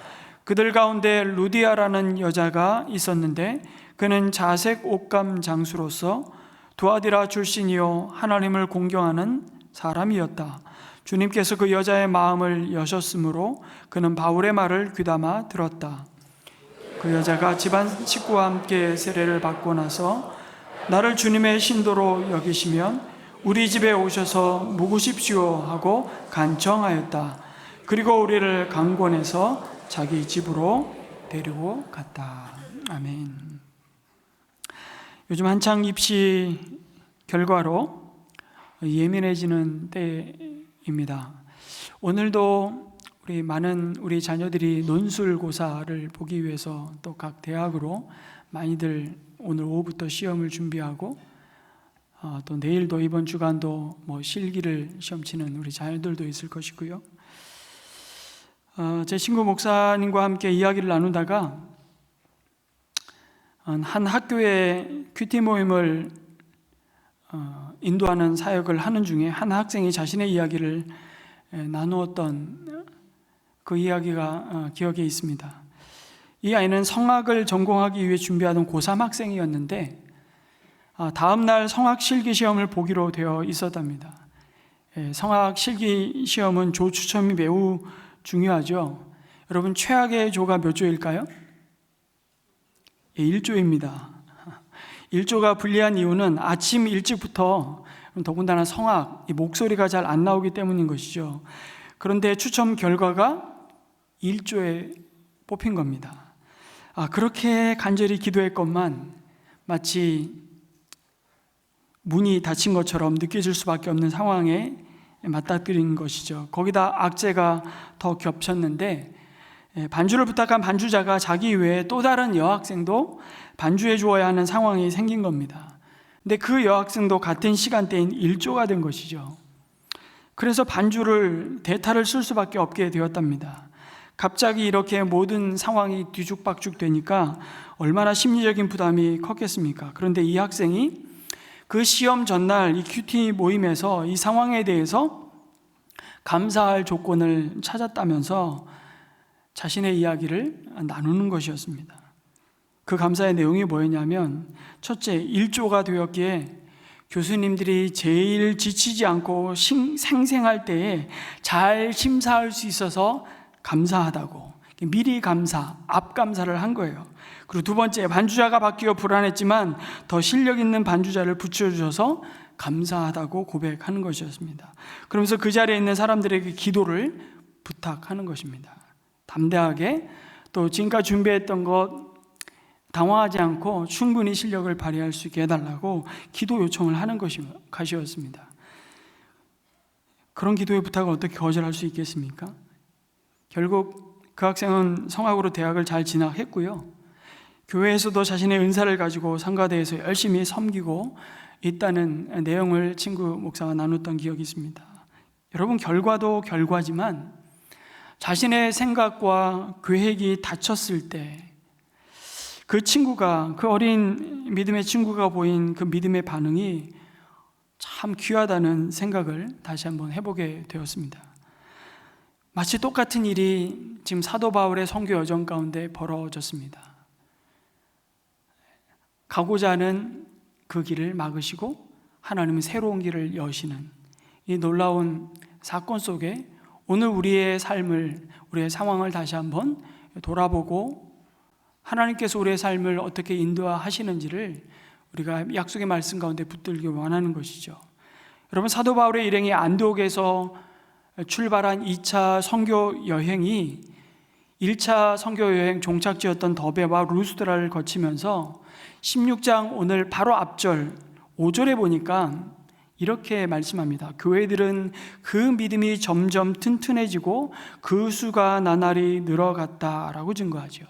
그들 가운데 루디아라는 여자가 있었는데 그는 자색 옷감 장수로서 두아디라 출신이요 하나님을 공경하는 사람이었다. 주님께서 그 여자의 마음을 여셨으므로 그는 바울의 말을 귀담아 들었다. 그 여자가 집안 식구와 함께 세례를 받고 나서 나를 주님의 신도로 여기시면 우리 집에 오셔서 묵으십시오 하고 간청하였다. 그리고 우리를 강권해서 자기 집으로 데리고 갔다. 아멘. 요즘 한창 입시 결과로 예민해지는 때입니다. 오늘도 우리 자녀들이 논술고사를 보기 위해서 또 각 대학으로 많이들 오늘 오후부터 시험을 준비하고 또 내일도 이번 주간도 실기를 시험 치는 우리 자녀들도 있을 것이고요. 제 친구 목사님과 함께 이야기를 나누다가 한 학교의 큐티 모임을 인도하는 사역을 하는 중에 한 학생이 자신의 이야기를 나누었던 그 이야기가 기억에 있습니다. 이 아이는 성악을 전공하기 위해 준비하던 고3 학생이었는데 다음 날 성악 실기 시험을 보기로 되어 있었답니다. 성악 실기 시험은 조 추첨이 매우 중요하죠. 여러분 최악의 조가 몇 조일까요? 1조입니다. 일조가 불리한 이유는 아침 일찍부터 더군다나 성악, 이 목소리가 잘 안 나오기 때문인 것이죠. 그런데 추첨 결과가 일조에 뽑힌 겁니다. 그렇게 간절히 기도했건만 마치 문이 닫힌 것처럼 느껴질 수밖에 없는 상황에 맞닥뜨린 것이죠. 거기다 악재가 더 겹쳤는데 반주를 부탁한 반주자가 자기 외에 또 다른 여학생도 반주해 주어야 하는 상황이 생긴 겁니다. 근데 그 여학생도 같은 시간대인 일조가 된 것이죠. 그래서 반주를 대타를 쓸 수밖에 없게 되었답니다. 갑자기 이렇게 모든 상황이 뒤죽박죽 되니까 얼마나 심리적인 부담이 컸겠습니까? 그런데 이 학생이 그 시험 전날 이 큐티 모임에서 이 상황에 대해서 감사할 조건을 찾았다면서 자신의 이야기를 나누는 것이었습니다. 그 감사의 내용이 뭐였냐면, 첫째, 일조가 되었기에 교수님들이 제일 지치지 않고 생생할 때에 잘 심사할 수 있어서 감사하다고, 미리 감사, 앞 감사를 한 거예요. 그리고 두 번째, 반주자가 바뀌어 불안했지만 더 실력 있는 반주자를 붙여주셔서 감사하다고 고백하는 것이었습니다. 그러면서 그 자리에 있는 사람들에게 기도를 부탁하는 것입니다. 담대하게, 또 지금까지 준비했던 것 당황하지 않고 충분히 실력을 발휘할 수 있게 해달라고 기도 요청을 하는 것이었습니다. 그런 기도의 부탁을 어떻게 거절할 수 있겠습니까? 결국 그 학생은 성악으로 대학을 잘 진학했고요. 교회에서도 자신의 은사를 가지고 성가대에서 열심히 섬기고 있다는 내용을 친구 목사가 나눴던 기억이 있습니다. 여러분, 결과도 결과지만 자신의 생각과 계획이 닫혔을 때 그 친구가, 그 어린 믿음의 친구가 보인 그 믿음의 반응이 참 귀하다는 생각을 다시 한번 해보게 되었습니다. 마치 똑같은 일이 지금 사도 바울의 선교 여정 가운데 벌어졌습니다. 가고자 하는 그 길을 막으시고 하나님은 새로운 길을 여시는 이 놀라운 사건 속에 오늘 우리의 삶을, 우리의 상황을 다시 한번 돌아보고 하나님께서 우리의 삶을 어떻게 인도하시는지를 우리가 약속의 말씀 가운데 붙들기 원하는 것이죠. 여러분, 사도 바울의 일행이 안디옥에서 출발한 2차 선교 여행이 1차 선교 여행 종착지였던 더베와 루스드라를 거치면서 16장 오늘 바로 앞절 5절에 보니까 이렇게 말씀합니다. 교회들은 그 믿음이 점점 튼튼해지고 그 수가 나날이 늘어갔다라고 증거하죠.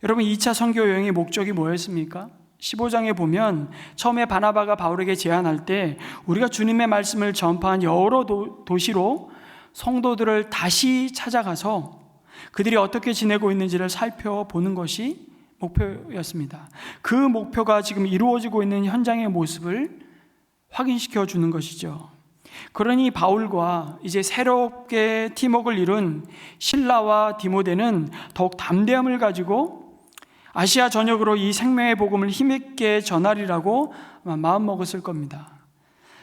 여러분, 2차 선교 여행의 목적이 뭐였습니까? 15장에 보면 처음에 바나바가 바울에게 제안할 때 우리가 주님의 말씀을 전파한 여러 도시로 성도들을 다시 찾아가서 그들이 어떻게 지내고 있는지를 살펴보는 것이 목표였습니다. 그 목표가 지금 이루어지고 있는 현장의 모습을 확인시켜 주는 것이죠. 그러니 바울과 이제 새롭게 팀워크를 이룬 실라와 디모데는 더욱 담대함을 가지고 아시아 전역으로 이 생명의 복음을 힘있게 전하리라고 마음먹었을 겁니다.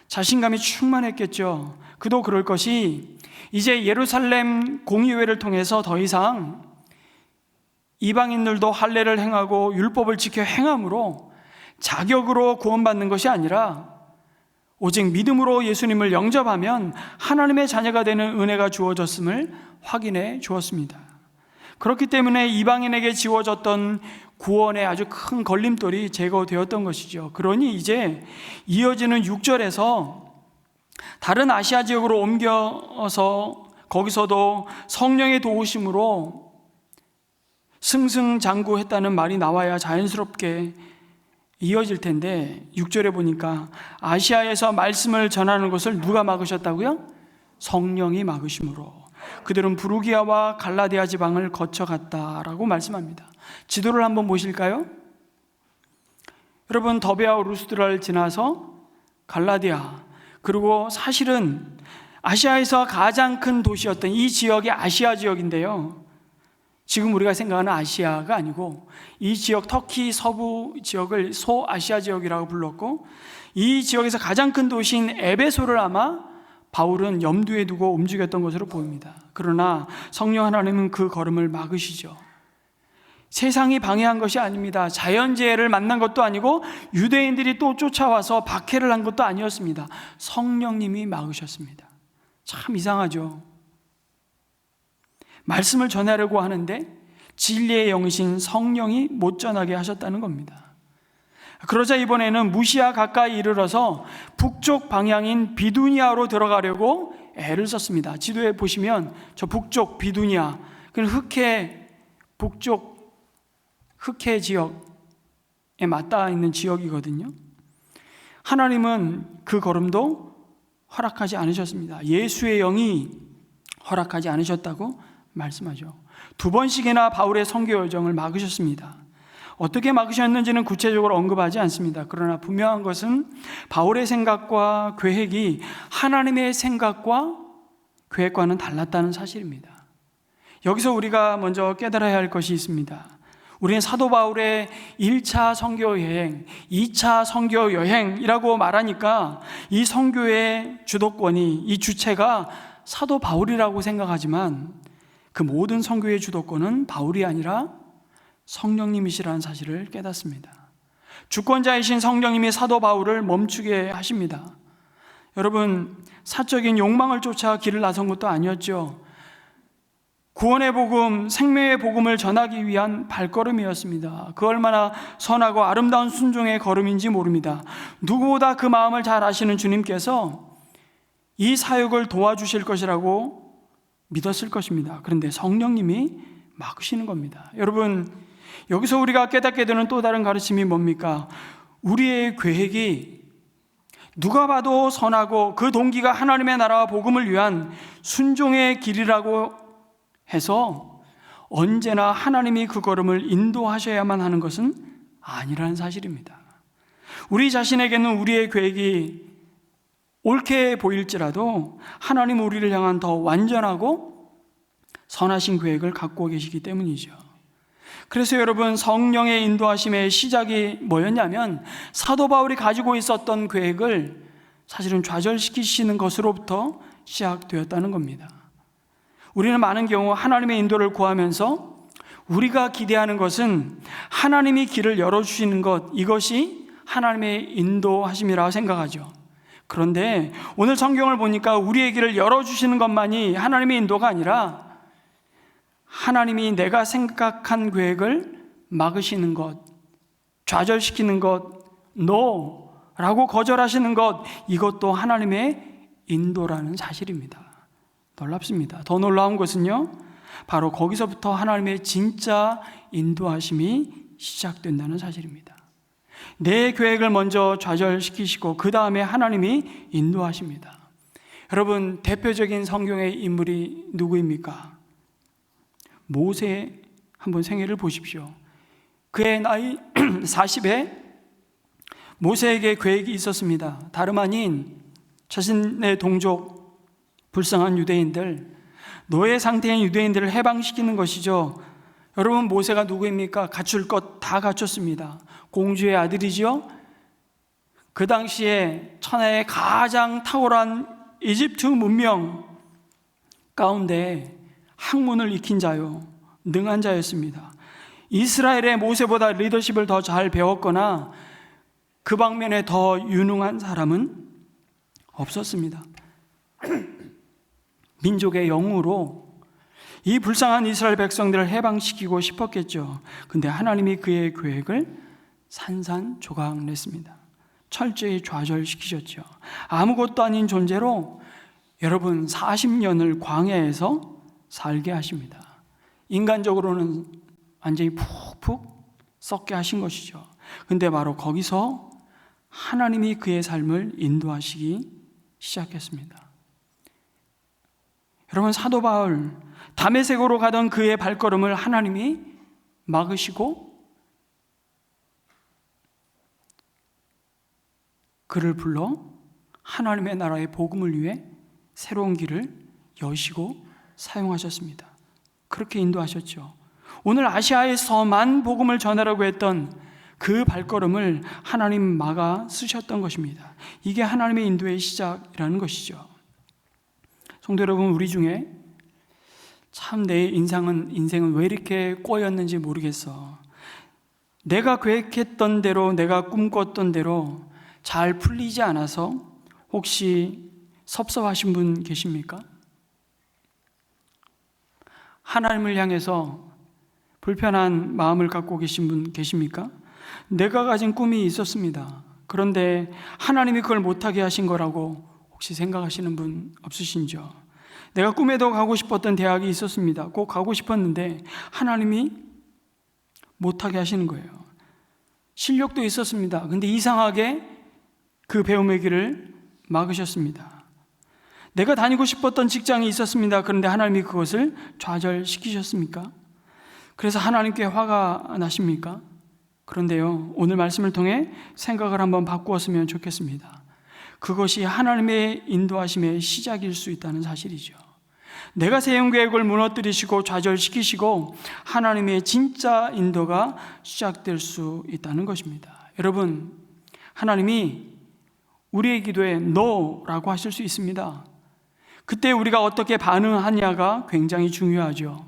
자신감이 충만했겠죠. 그도 그럴 것이 이제 예루살렘 공의회를 통해서 더 이상 이방인들도 할례를 행하고 율법을 지켜 행함으로 자격으로 구원받는 것이 아니라 오직 믿음으로 예수님을 영접하면 하나님의 자녀가 되는 은혜가 주어졌음을 확인해 주었습니다. 그렇기 때문에 이방인에게 지워졌던 구원의 아주 큰 걸림돌이 제거되었던 것이죠. 그러니 이제 이어지는 6절에서 다른 아시아 지역으로 옮겨서 거기서도 성령의 도우심으로 승승장구했다는 말이 나와야 자연스럽게 이어질 텐데 6절에 보니까 아시아에서 말씀을 전하는 것을 누가 막으셨다고요? 성령이 막으심으로 그들은 부르기아와 갈라디아 지방을 거쳐갔다라고 말씀합니다. 지도를 한번 보실까요? 여러분, 더베아와 루스드라를 지나서 갈라디아, 그리고 사실은 아시아에서 가장 큰 도시였던 이 지역이 아시아 지역인데요, 지금 우리가 생각하는 아시아가 아니고 이 지역, 터키 서부 지역을 소아시아 지역이라고 불렀고, 이 지역에서 가장 큰 도시인 에베소를 아마 바울은 염두에 두고 움직였던 것으로 보입니다. 그러나 성령 하나님은 그 걸음을 막으시죠. 세상이 방해한 것이 아닙니다. 자연재해를 만난 것도 아니고 유대인들이 또 쫓아와서 박해를 한 것도 아니었습니다. 성령님이 막으셨습니다. 참 이상하죠. 말씀을 전하려고 하는데 진리의 영이신 성령이 못 전하게 하셨다는 겁니다. 그러자 이번에는 무시아 가까이 이르러서 북쪽 방향인 비두니아로 들어가려고 애를 썼습니다. 지도에 보시면 저 북쪽 비두니아, 흑해 북쪽 흑해 지역에 맞닿아 있는 지역이거든요. 하나님은 그 걸음도 허락하지 않으셨습니다. 예수의 영이 허락하지 않으셨다고 말씀하죠. 2번씩이나 바울의 선교 여정을 막으셨습니다. 어떻게 막으셨는지는 구체적으로 언급하지 않습니다. 그러나 분명한 것은 바울의 생각과 계획이 하나님의 생각과 계획과는 달랐다는 사실입니다. 여기서 우리가 먼저 깨달아야 할 것이 있습니다. 우리는 사도 바울의 1차 선교 여행, 2차 선교 여행이라고 말하니까 이 선교의 주도권이, 이 주체가 사도 바울이라고 생각하지만 그 모든 선교의 주도권은 바울이 아니라 성령님이시라는 사실을 깨닫습니다. 주권자이신 성령님이 사도 바울을 멈추게 하십니다. 여러분, 사적인 욕망을 쫓아 길을 나선 것도 아니었죠. 구원의 복음, 생명의 복음을 전하기 위한 발걸음이었습니다. 그 얼마나 선하고 아름다운 순종의 걸음인지 모릅니다. 누구보다 그 마음을 잘 아시는 주님께서 이 사역을 도와주실 것이라고 믿었을 것입니다. 그런데 성령님이 막으시는 겁니다. 여러분, 여기서 우리가 깨닫게 되는 또 다른 가르침이 뭡니까? 우리의 계획이 누가 봐도 선하고 그 동기가 하나님의 나라와 복음을 위한 순종의 길이라고 해서 언제나 하나님이 그 걸음을 인도하셔야만 하는 것은 아니라는 사실입니다. 우리 자신에게는 우리의 계획이 옳게 보일지라도 하나님은 우리를 향한 더 완전하고 선하신 계획을 갖고 계시기 때문이죠. 그래서 여러분, 성령의 인도하심의 시작이 뭐였냐면 사도 바울이 가지고 있었던 계획을 사실은 좌절시키시는 것으로부터 시작되었다는 겁니다. 우리는 많은 경우 하나님의 인도를 구하면서 우리가 기대하는 것은 하나님이 길을 열어주시는 것, 이것이 하나님의 인도하심이라고 생각하죠. 그런데 오늘 성경을 보니까 우리의 길을 열어주시는 것만이 하나님의 인도가 아니라 하나님이 내가 생각한 계획을 막으시는 것, 좌절시키는 것, 노라고 거절하시는 것, 이것도 하나님의 인도라는 사실입니다. 놀랍습니다. 더 놀라운 것은요, 바로 거기서부터 하나님의 진짜 인도하심이 시작된다는 사실입니다. 내 계획을 먼저 좌절시키시고 그 다음에 하나님이 인도하십니다. 여러분, 대표적인 성경의 인물이 누구입니까? 모세 한번 생애를 보십시오. 그의 나이 40에 모세에게 계획이 있었습니다. 다름 아닌 자신의 동족 불쌍한 유대인들, 노예 상태인 유대인들을 해방시키는 것이죠. 여러분, 모세가 누구입니까? 갖출 것 다 갖췄습니다. 공주의 아들이죠. 그 당시에 천하의 가장 탁월한 이집트 문명 가운데 학문을 익힌 자요, 능한 자였습니다. 이스라엘의 모세보다 리더십을 더 잘 배웠거나 그 방면에 더 유능한 사람은 없었습니다. 민족의 영으로 이 불쌍한 이스라엘 백성들을 해방시키고 싶었겠죠. 근데 하나님이 그의 계획을 산산조각 냈습니다. 철저히 좌절시키셨죠. 아무것도 아닌 존재로 여러분 40년을 광야에서 살게 하십니다. 인간적으로는 완전히 푹푹 썩게 하신 것이죠. 근데 바로 거기서 하나님이 그의 삶을 인도하시기 시작했습니다. 여러분, 사도 바울, 다메섹으로 가던 그의 발걸음을 하나님이 막으시고 그를 불러 하나님의 나라의 복음을 위해 새로운 길을 여시고 사용하셨습니다. 그렇게 인도하셨죠. 오늘 아시아에서만 복음을 전하라고 했던 그 발걸음을 하나님 막아 쓰셨던 것입니다. 이게 하나님의 인도의 시작이라는 것이죠. 성도 여러분, 우리 중에 참 내 인생은 왜 이렇게 꼬였는지 모르겠어. 내가 계획했던 대로, 내가 꿈꿨던 대로 잘 풀리지 않아서 혹시 섭섭하신 분 계십니까? 하나님을 향해서 불편한 마음을 갖고 계신 분 계십니까? 내가 가진 꿈이 있었습니다. 그런데 하나님이 그걸 못하게 하신 거라고 혹시 생각하시는 분 없으신지요? 내가 꿈에도 가고 싶었던 대학이 있었습니다. 꼭 가고 싶었는데 하나님이 못하게 하시는 거예요. 실력도 있었습니다. 근데 이상하게 그 배움의 길을 막으셨습니다. 내가 다니고 싶었던 직장이 있었습니다. 그런데 하나님이 그것을 좌절시키셨습니까? 그래서 하나님께 화가 나십니까? 그런데요, 오늘 말씀을 통해 생각을 한번 바꾸었으면 좋겠습니다. 그것이 하나님의 인도하심의 시작일 수 있다는 사실이죠. 내가 세운 계획을 무너뜨리시고 좌절시키시고 하나님의 진짜 인도가 시작될 수 있다는 것입니다. 여러분, 하나님이 우리의 기도에 NO라고 하실 수 있습니다. 그때 우리가 어떻게 반응하냐가 굉장히 중요하죠.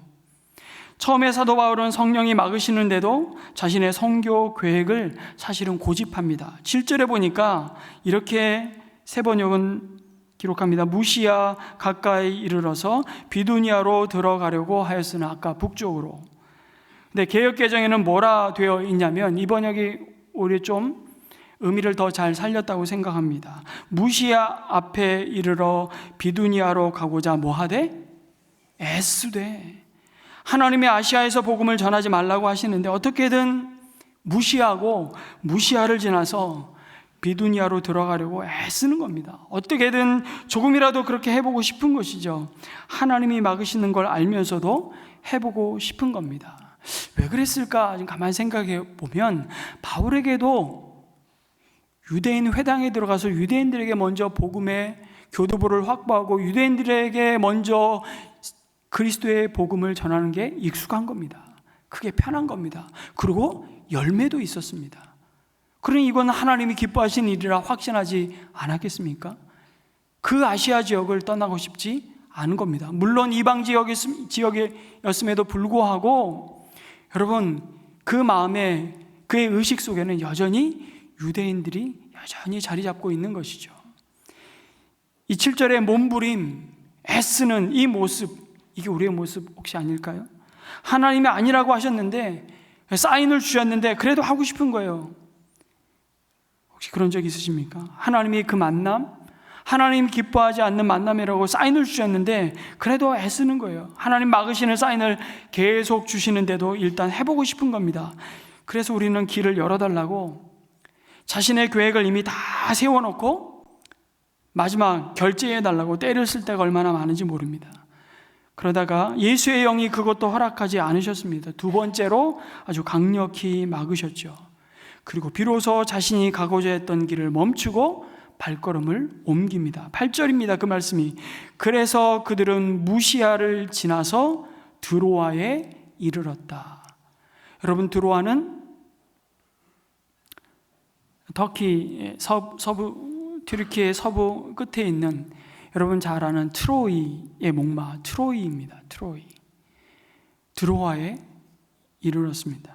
처음에 사도 바울은 성령이 막으시는데도 자신의 선교 계획을 사실은 고집합니다. 7절에 보니까 이렇게 세 번역은 기록합니다. 무시야 가까이 이르러서 비두니아로 들어가려고 하였으나, 아까 북쪽으로. 근데 개역개정에는 뭐라 되어 있냐면, 이 번역이 오히려 좀 의미를 더 잘 살렸다고 생각합니다. 무시야 앞에 이르러 비두니아로 가고자 뭐하되? 애쓰되. 하나님의 아시아에서 복음을 전하지 말라고 하시는데 어떻게든 무시하고 무시아를 지나서 비두니아로 들어가려고 애쓰는 겁니다. 어떻게든 조금이라도 그렇게 해보고 싶은 것이죠. 하나님이 막으시는 걸 알면서도 해보고 싶은 겁니다. 왜 그랬을까? 지금 가만히 생각해 보면 바울에게도 유대인 회당에 들어가서 유대인들에게 먼저 복음의 교두보를 확보하고 유대인들에게 먼저 그리스도의 복음을 전하는 게 익숙한 겁니다. 그게 편한 겁니다. 그리고 열매도 있었습니다. 그러니 이건 하나님이 기뻐하신 일이라 확신하지 않았겠습니까? 그 아시아 지역을 떠나고 싶지 않은 겁니다. 물론 이방 지역이었음에도 불구하고 여러분, 그 마음에, 그의 의식 속에는 여전히 유대인들이 여전히 자리 잡고 있는 것이죠. 이 7절의 몸부림, 애쓰는 이 모습, 이게 우리의 모습 혹시 아닐까요? 하나님이 아니라고 하셨는데, 사인을 주셨는데 그래도 하고 싶은 거예요. 혹시 그런 적 있으십니까? 하나님이 그 만남, 하나님 기뻐하지 않는 만남이라고 사인을 주셨는데 그래도 애쓰는 거예요. 하나님 막으시는 사인을 계속 주시는데도 일단 해보고 싶은 겁니다. 그래서 우리는 길을 열어달라고 자신의 계획을 이미 다 세워놓고 마지막 결제해달라고 때를 쓸 때가 얼마나 많은지 모릅니다. 그러다가 예수의 영이 그것도 허락하지 않으셨습니다. 두 번째로 아주 강력히 막으셨죠. 그리고 비로소 자신이 가고자 했던 길을 멈추고 발걸음을 옮깁니다. 8절입니다. 그 말씀이. 그래서 그들은 무시아를 지나서 드로아에 이르렀다. 여러분, 드로아는 터키 서부, 튀르키의 서부 끝에 있는 여러분 잘 아는 트로이의 목마, 트로이입니다. 트로이. 드로아에 이르렀습니다.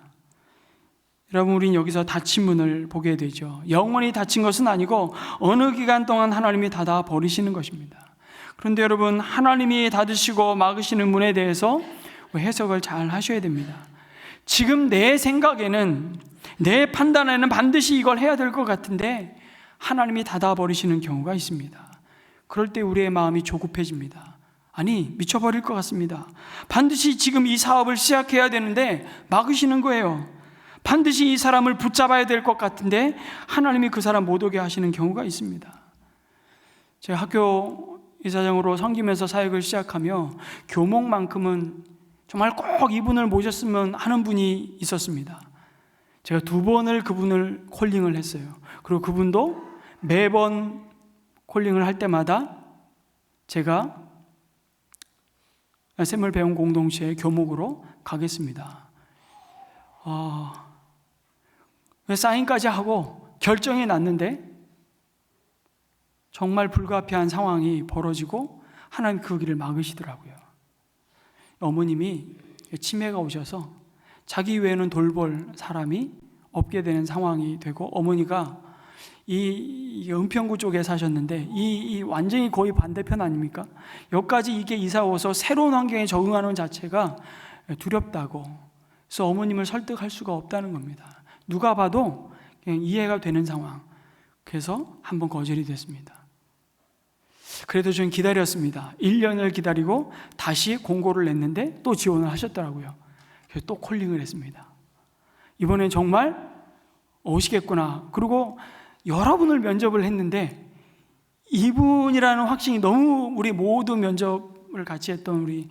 여러분, 우린 여기서 닫힌 문을 보게 되죠. 영원히 닫힌 것은 아니고 어느 기간 동안 하나님이 닫아 버리시는 것입니다. 그런데 여러분, 하나님이 닫으시고 막으시는 문에 대해서 해석을 잘 하셔야 됩니다. 지금 내 생각에는, 내 판단에는 반드시 이걸 해야 될 것 같은데 하나님이 닫아 버리시는 경우가 있습니다. 그럴 때 우리의 마음이 조급해집니다. 아니, 미쳐버릴 것 같습니다. 반드시 지금 이 사업을 시작해야 되는데 막으시는 거예요. 반드시 이 사람을 붙잡아야 될 것 같은데 하나님이 그 사람 못 오게 하시는 경우가 있습니다. 제가 학교 이사장으로 섬기면서 사역을 시작하며 교목만큼은 정말 꼭 이분을 모셨으면 하는 분이 있었습니다. 제가 2번을 그분을 콜링을 했어요. 그리고 그분도 매번 콜링을 할 때마다 제가 샘물 배움 공동체의 교목으로 가겠습니다. 사인까지 하고 결정이 났는데 정말 불가피한 상황이 벌어지고 하나님 그 길을 막으시더라고요. 어머님이 치매가 오셔서 자기 외에는 돌볼 사람이 없게 되는 상황이 되고, 어머니가 이 은평구 쪽에 사셨는데 이 완전히 거의 반대편 아닙니까? 여기까지 이게 이사 와서 새로운 환경에 적응하는 자체가 두렵다고. 그래서 어머님을 설득할 수가 없다는 겁니다. 누가 봐도 그냥 이해가 되는 상황. 그래서 한번 거절이 됐습니다. 그래도 저는 기다렸습니다. 1년을 기다리고 다시 공고를 냈는데 또 지원을 하셨더라고요. 그래서 또 콜링을 했습니다. 이번엔 정말 오시겠구나. 그리고 여러분을 면접을 했는데 이분이라는 확신이 너무, 우리 모든 면접을 같이 했던 우리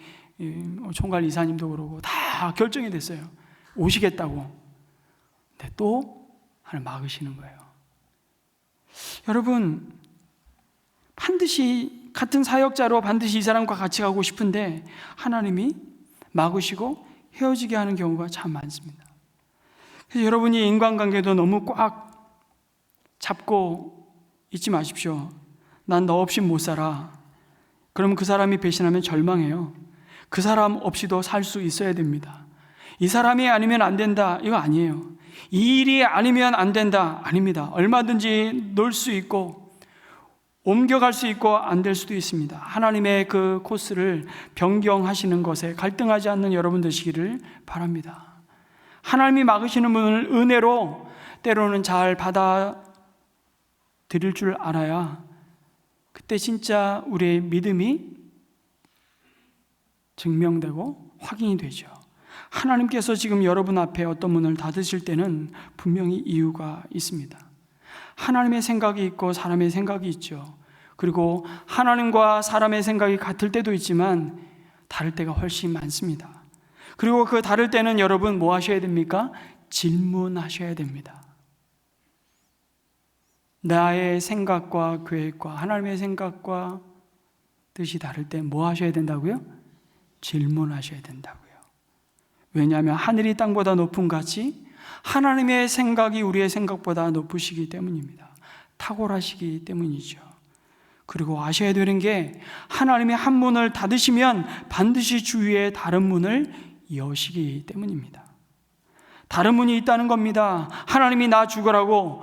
총괄 이사님도 그러고 다 결정이 됐어요. 오시겠다고. 근데 또 하나 막으시는 거예요. 여러분, 반드시 같은 사역자로 반드시 이 사람과 같이 가고 싶은데 하나님이 막으시고 헤어지게 하는 경우가 참 많습니다. 그래서 여러분이 인간관계도 너무 꽉 잡고 있지 마십시오. 난 너 없이 못 살아. 그러면 그 사람이 배신하면 절망해요. 그 사람 없이도 살 수 있어야 됩니다. 이 사람이 아니면 안 된다, 이거 아니에요. 이 일이 아니면 안 된다, 아닙니다. 얼마든지 놀 수 있고 옮겨갈 수 있고 안 될 수도 있습니다. 하나님의 그 코스를 변경하시는 것에 갈등하지 않는 여러분 되시기를 바랍니다. 하나님이 막으시는 분을 은혜로 때로는 잘 받아들일 줄 알아야 그때 진짜 우리의 믿음이 증명되고 확인이 되죠. 하나님께서 지금 여러분 앞에 어떤 문을 닫으실 때는 분명히 이유가 있습니다. 하나님의 생각이 있고 사람의 생각이 있죠. 그리고 하나님과 사람의 생각이 같을 때도 있지만 다를 때가 훨씬 많습니다. 그리고 그 다를 때는 여러분 뭐 하셔야 됩니까? 질문하셔야 됩니다. 나의 생각과 계획과 하나님의 생각과 뜻이 다를 때 뭐 하셔야 된다고요? 질문하셔야 된다고요. 왜냐하면 하늘이 땅보다 높은 같이 하나님의 생각이 우리의 생각보다 높으시기 때문입니다. 탁월하시기 때문이죠. 그리고 아셔야 되는 게 하나님의 한 문을 닫으시면 반드시 주위에 다른 문을 여시기 때문입니다. 다른 문이 있다는 겁니다. 하나님이 나 죽으라고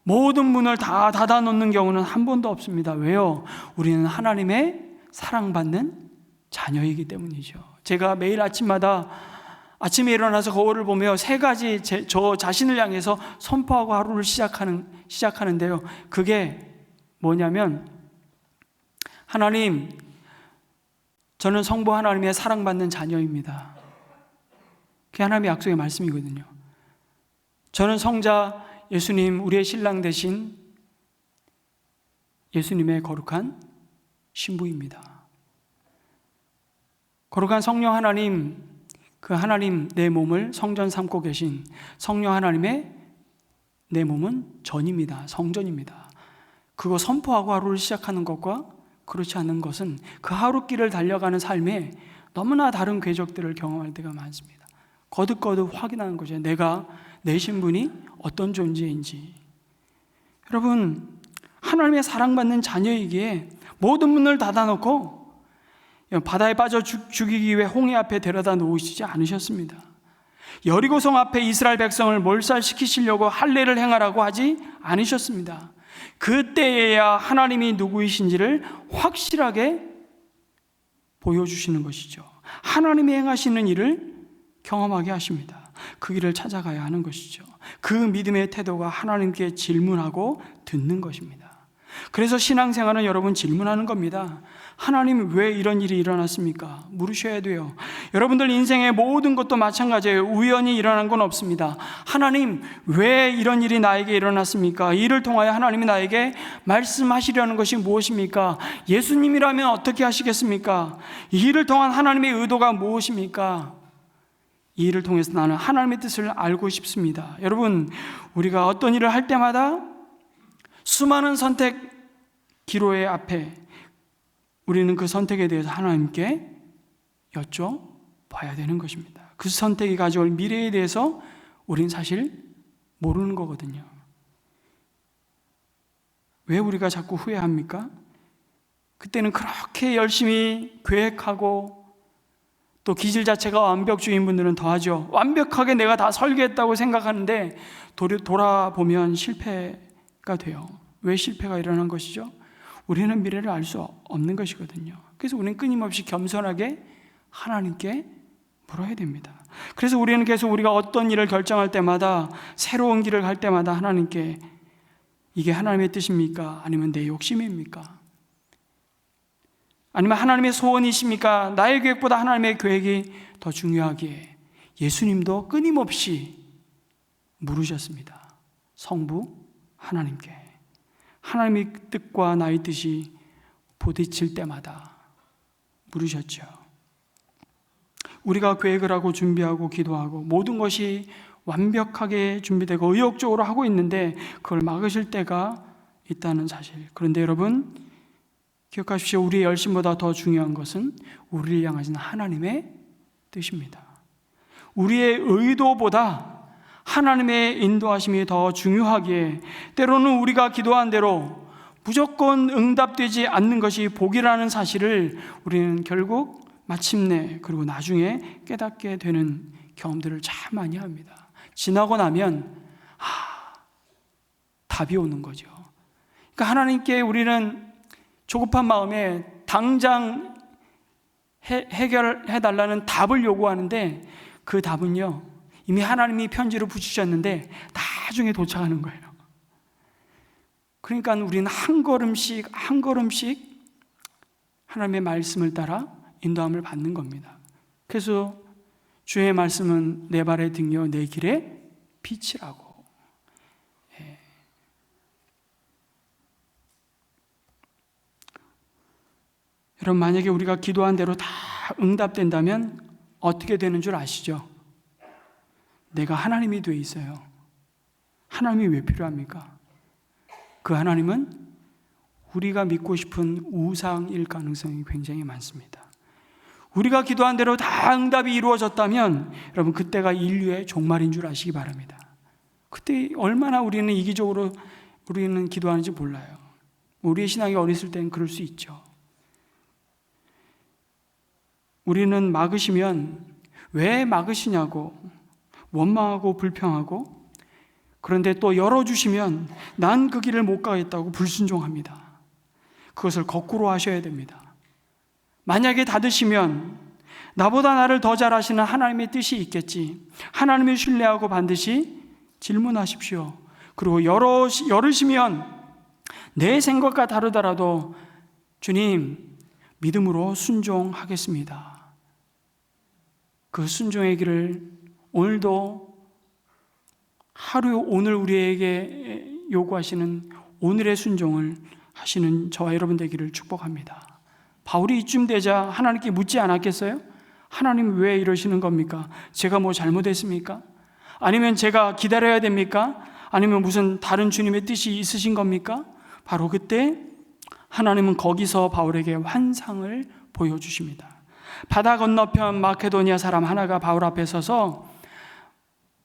모든 문을 다 닫아놓는 경우는 한 번도 없습니다. 왜요? 우리는 하나님의 사랑받는 자녀이기 때문이죠. 제가 매일 아침마다 아침에 일어나서 거울을 보며 세 가지 저 자신을 향해서 선포하고 하루를 시작하는데요. 그게 뭐냐면, 하나님, 저는 성부 하나님의 사랑받는 자녀입니다. 그게 하나님의 약속의 말씀이거든요. 저는 성자 예수님, 우리의 신랑 되신 예수님의 거룩한 신부입니다. 거룩한 성령 하나님, 그 하나님 내 몸을 성전 삼고 계신 성령 하나님의 내 몸은 전입니다. 성전입니다. 그거 선포하고 하루를 시작하는 것과 그렇지 않은 것은 그 하루길을 달려가는 삶에 너무나 다른 궤적들을 경험할 때가 많습니다. 거듭거듭 확인하는 거죠. 내가, 내 신분이 어떤 존재인지. 여러분, 하나님의 사랑받는 자녀이기에 모든 문을 닫아놓고 바다에 빠져 죽이기 위해 홍해 앞에 데려다 놓으시지 않으셨습니다. 여리고성 앞에 이스라엘 백성을 몰살시키시려고 할례를 행하라고 하지 않으셨습니다. 그때에야 하나님이 누구이신지를 확실하게 보여주시는 것이죠. 하나님이 행하시는 일을 경험하게 하십니다. 그 길을 찾아가야 하는 것이죠. 그 믿음의 태도가 하나님께 질문하고 듣는 것입니다. 그래서 신앙생활은 여러분 질문하는 겁니다. 하나님, 왜 이런 일이 일어났습니까? 물으셔야 돼요. 여러분들 인생의 모든 것도 마찬가지예요. 우연히 일어난 건 없습니다. 하나님, 왜 이런 일이 나에게 일어났습니까? 이를 통하여 하나님이 나에게 말씀하시려는 것이 무엇입니까? 예수님이라면 어떻게 하시겠습니까? 이 일을 통한 하나님의 의도가 무엇입니까? 이 일을 통해서 나는 하나님의 뜻을 알고 싶습니다. 여러분, 우리가 어떤 일을 할 때마다 수많은 선택 기로의 앞에 우리는 그 선택에 대해서 하나님께 여쭤봐야 되는 것입니다. 그 선택이 가져올 미래에 대해서 우리는 사실 모르는 거거든요. 왜 우리가 자꾸 후회합니까? 그때는 그렇게 열심히 계획하고 또 기질 자체가 완벽주의인 분들은 더하죠. 완벽하게 내가 다 설계했다고 생각하는데 돌아보면 실패가 돼요. 왜 실패가 일어난 것이죠? 우리는 미래를 알 수 없는 것이거든요. 그래서 우리는 끊임없이 겸손하게 하나님께 물어야 됩니다. 그래서 우리는 계속 우리가 어떤 일을 결정할 때마다, 새로운 길을 갈 때마다 하나님께 이게 하나님의 뜻입니까? 아니면 내 욕심입니까? 아니면 하나님의 소원이십니까? 나의 계획보다 하나님의 계획이 더 중요하기에 예수님도 끊임없이 물으셨습니다. 성부 하나님께. 하나님의 뜻과 나의 뜻이 부딪힐 때마다 물으셨죠. 우리가 계획을 하고 준비하고 기도하고 모든 것이 완벽하게 준비되고 의욕적으로 하고 있는데 그걸 막으실 때가 있다는 사실. 그런데 여러분 기억하십시오. 우리의 열심보다 더 중요한 것은 우리를 향하신 하나님의 뜻입니다. 우리의 의도보다 하나님의 인도하심이 더 중요하기에 때로는 우리가 기도한 대로 무조건 응답되지 않는 것이 복이라는 사실을 우리는 결국 마침내 그리고 나중에 깨닫게 되는 경험들을 참 많이 합니다. 지나고 나면 답이 오는 거죠. 그러니까 하나님께 우리는 조급한 마음에 당장 해결해달라는 답을 요구하는데 그 답은요 이미 하나님이 편지로 붙이셨는데 나중에 도착하는 거예요. 그러니까 우리는 한 걸음씩 한 걸음씩 하나님의 말씀을 따라 인도함을 받는 겁니다. 그래서 주의 말씀은 내 발의 등이요 내 길의 빛이라고. 여러분 만약에 우리가 기도한 대로 다 응답된다면 어떻게 되는 줄 아시죠? 내가 하나님이 돼 있어요. 하나님이 왜 필요합니까? 그 하나님은 우리가 믿고 싶은 우상일 가능성이 굉장히 많습니다. 우리가 기도한 대로 다 응답이 이루어졌다면 여러분 그때가 인류의 종말인 줄 아시기 바랍니다. 그때 얼마나 우리는 이기적으로 우리는 기도하는지 몰라요. 우리의 신앙이 어렸을 때는 그럴 수 있죠. 우리는 막으시면 왜 막으시냐고 원망하고 불평하고, 그런데 또 열어주시면 난 그 길을 못 가겠다고 불순종합니다. 그것을 거꾸로 하셔야 됩니다. 만약에 닫으시면 나보다 나를 더 잘 아시는 하나님의 뜻이 있겠지. 하나님을 신뢰하고 반드시 질문하십시오. 그리고 열으시면 내 생각과 다르더라도 주님 믿음으로 순종하겠습니다. 그 순종의 길을 오늘도 오늘 우리에게 요구하시는 오늘의 순종을 하시는 저와 여러분 되기를 축복합니다. 바울이 이쯤 되자 하나님께 묻지 않았겠어요? 하나님 왜 이러시는 겁니까? 제가 뭐 잘못했습니까? 아니면 제가 기다려야 됩니까? 아니면 무슨 다른 주님의 뜻이 있으신 겁니까? 바로 그때 하나님은 거기서 바울에게 환상을 보여주십니다. 바다 건너편 마케도니아 사람 하나가 바울 앞에 서서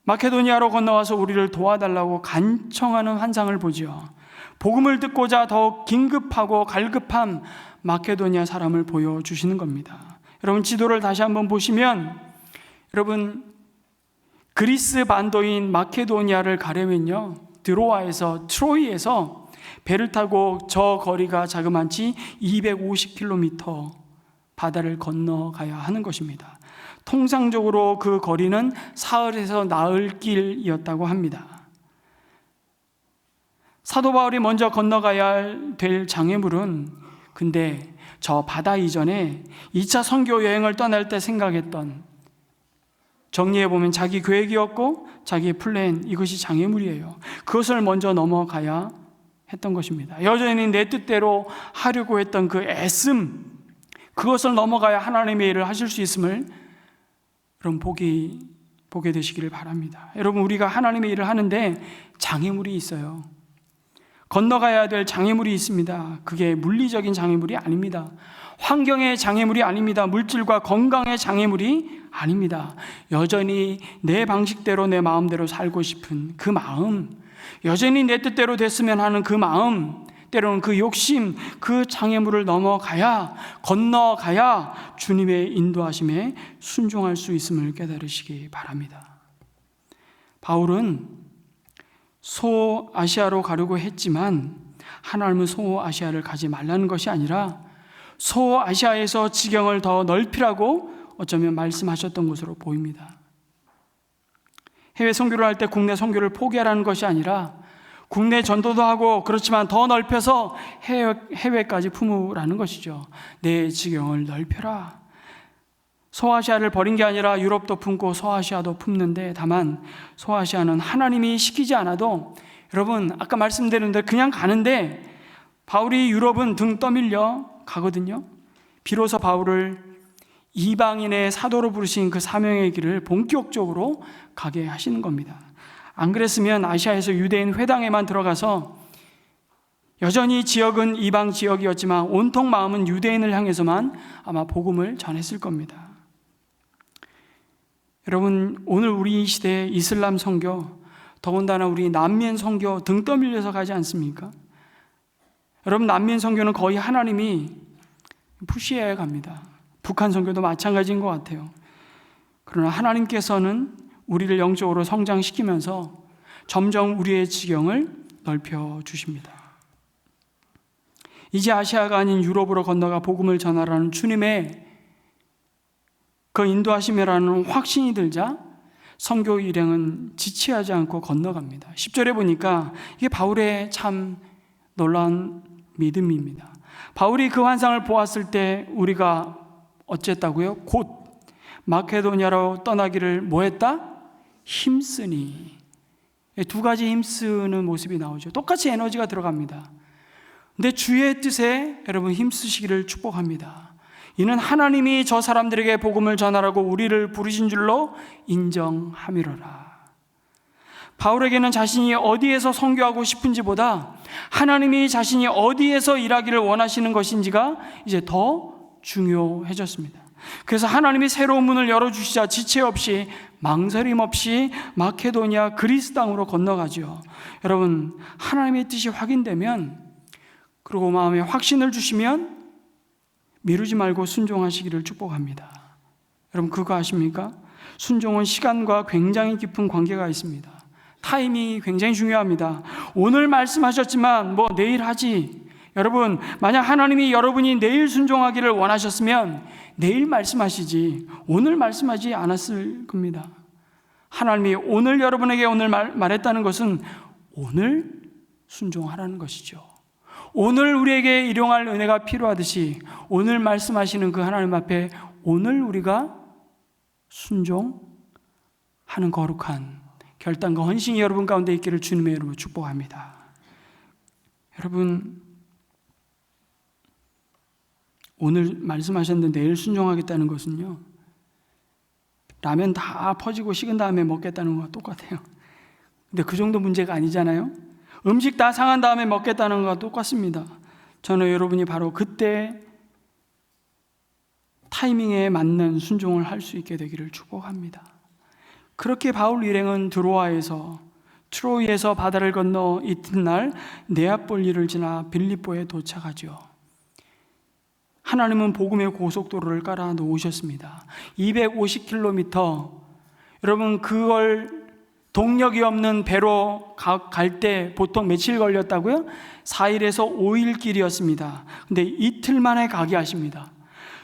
마케도니아로 건너와서 우리를 도와달라고 간청하는 환상을 보죠. 복음을 듣고자 더욱 긴급하고 갈급한 마케도니아 사람을 보여주시는 겁니다. 여러분 지도를 다시 한번 보시면 여러분 그리스 반도인 마케도니아를 가려면요 드로아에서 트로이에서 배를 타고 저 거리가 자그마치 250km 바다를 건너가야 하는 것입니다. 통상적으로 그 거리는 사흘에서 나흘 길이었다고 합니다. 사도 바울이 먼저 건너가야 될 장애물은 근데 저 바다 이전에 2차 선교 여행을 떠날 때 생각했던, 정리해보면 자기 계획이었고 자기의 플랜, 이것이 장애물이에요. 그것을 먼저 넘어가야 했던 것입니다. 여전히 내 뜻대로 하려고 했던 그 애씀, 그것을 넘어가야 하나님의 일을 하실 수 있음을 여러분 보게 되시기를 바랍니다. 여러분 우리가 하나님의 일을 하는데 장애물이 있어요. 건너가야 될 장애물이 있습니다. 그게 물리적인 장애물이 아닙니다. 환경의 장애물이 아닙니다. 물질과 건강의 장애물이 아닙니다. 여전히 내 방식대로 내 마음대로 살고 싶은 그 마음, 여전히 내 뜻대로 됐으면 하는 그 마음, 때로는 그 욕심, 그 장애물을 건너가야 주님의 인도하심에 순종할 수 있음을 깨달으시기 바랍니다. 바울은 소아시아로 가려고 했지만 하나님은 소아시아를 가지 말라는 것이 아니라 소아시아에서 지경을 더 넓히라고 어쩌면 말씀하셨던 것으로 보입니다. 해외 선교를 할 때 국내 선교를 포기하라는 것이 아니라 국내 전도도 하고 그렇지만 더 넓혀서 해외까지 품으라는 것이죠. 내 지경을 넓혀라. 소아시아를 버린 게 아니라 유럽도 품고 소아시아도 품는데, 다만 소아시아는 하나님이 시키지 않아도, 여러분 아까 말씀드린 대로 그냥 가는데 바울이 유럽은 등 떠밀려 가거든요. 비로소 바울을 이방인의 사도로 부르신 그 사명의 길을 본격적으로 가게 하시는 겁니다. 안 그랬으면 아시아에서 유대인 회당에만 들어가서 여전히 지역은 이방 지역이었지만 온통 마음은 유대인을 향해서만 아마 복음을 전했을 겁니다. 여러분, 오늘 우리 시대의 이슬람 선교, 더군다나 우리 난민 선교 등 떠밀려서 가지 않습니까? 여러분, 난민 선교는 거의 하나님이 푸시해 갑니다. 북한 선교도 마찬가지인 것 같아요. 그러나 하나님께서는 우리를 영적으로 성장시키면서 점점 우리의 지경을 넓혀 주십니다. 이제 아시아가 아닌 유럽으로 건너가 복음을 전하라는 주님의 그 인도하심이라는 확신이 들자 선교 일행은 지체하지 않고 건너갑니다. 10절에 보니까 이게 바울의 참 놀라운 믿음입니다. 바울이 그 환상을 보았을 때 우리가 어쨌다고요? 곧 마케도니아로 떠나기를 뭐 했다? 힘쓰니. 두 가지 힘쓰는 모습이 나오죠. 똑같이 에너지가 들어갑니다. 근데 주의 뜻에 여러분 힘쓰시기를 축복합니다. 이는 하나님이 저 사람들에게 복음을 전하라고 우리를 부르신 줄로 인정함이로라. 바울에게는 자신이 어디에서 선교하고 싶은지보다 하나님이 자신이 어디에서 일하기를 원하시는 것인지가 이제 더 중요해졌습니다. 그래서 하나님이 새로운 문을 열어주시자 지체 없이 망설임 없이 마케도니아 그리스 땅으로 건너가죠. 여러분, 하나님의 뜻이 확인되면, 그리고 마음에 확신을 주시면 미루지 말고 순종하시기를 축복합니다. 여러분, 그거 아십니까? 순종은 시간과 굉장히 깊은 관계가 있습니다. 타임이 굉장히 중요합니다. 오늘 말씀하셨지만 뭐 내일 하지. 여러분, 만약 하나님이 여러분이 내일 순종하기를 원하셨으면 내일 말씀하시지 오늘 말씀하지 않았을 겁니다. 하나님이 오늘 여러분에게 오늘 말했다는 것은 오늘 순종하라는 것이죠. 오늘 우리에게 일용할 은혜가 필요하듯이 오늘 말씀하시는 그 하나님 앞에 오늘 우리가 순종하는 거룩한 결단과 헌신이 여러분 가운데 있기를 주님의 이름으로 축복합니다. 여러분, 오늘 말씀하셨는데 내일 순종하겠다는 것은요, 라면 다 퍼지고 식은 다음에 먹겠다는 것과 똑같아요. 근데 그 정도 문제가 아니잖아요. 음식 다 상한 다음에 먹겠다는 것과 똑같습니다. 저는 여러분이 바로 그때 타이밍에 맞는 순종을 할 수 있게 되기를 축복합니다. 그렇게 바울 일행은 드로아에서 트로이에서 바다를 건너 이튿날 네아폴리를 지나 빌립보에 도착하죠. 하나님은 복음의 고속도로를 깔아 놓으셨습니다. 250km. 여러분, 그걸 동력이 없는 배로 갈 때 보통 며칠 걸렸다고요? 4일에서 5일 길이었습니다. 근데 이틀 만에 가게 하십니다.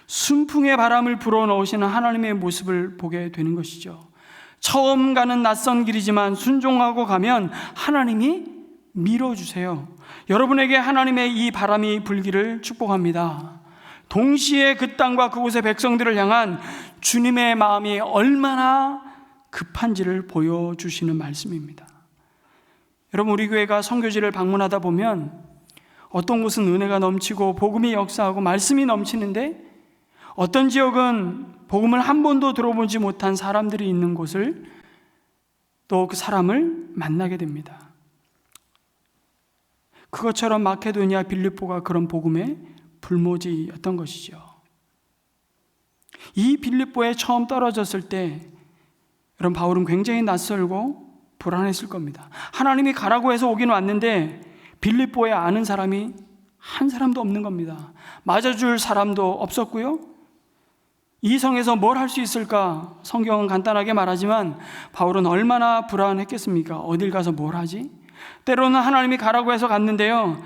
순풍의 바람을 불어넣으시는 하나님의 모습을 보게 되는 것이죠. 처음 가는 낯선 길이지만 순종하고 가면 하나님이 밀어주세요. 여러분에게 하나님의 이 바람이 불기를 축복합니다. 동시에 그 땅과 그곳의 백성들을 향한 주님의 마음이 얼마나 급한지를 보여주시는 말씀입니다. 여러분, 우리 교회가 선교지를 방문하다 보면 어떤 곳은 은혜가 넘치고 복음이 역사하고 말씀이 넘치는데, 어떤 지역은 복음을 한 번도 들어보지 못한 사람들이 있는 곳을 또 그 사람을 만나게 됩니다. 그것처럼 마케도니아 빌립보가 그런 복음의 불모지였던 것이죠. 이 빌립보에 처음 떨어졌을 때 여러분, 바울은 굉장히 낯설고 불안했을 겁니다. 하나님이 가라고 해서 오긴 왔는데 빌립보에 아는 사람이 한 사람도 없는 겁니다. 맞아줄 사람도 없었고요. 이 성에서 뭘 할 수 있을까? 성경은 간단하게 말하지만 바울은 얼마나 불안했겠습니까? 어딜 가서 뭘 하지? 때로는 하나님이 가라고 해서 갔는데요,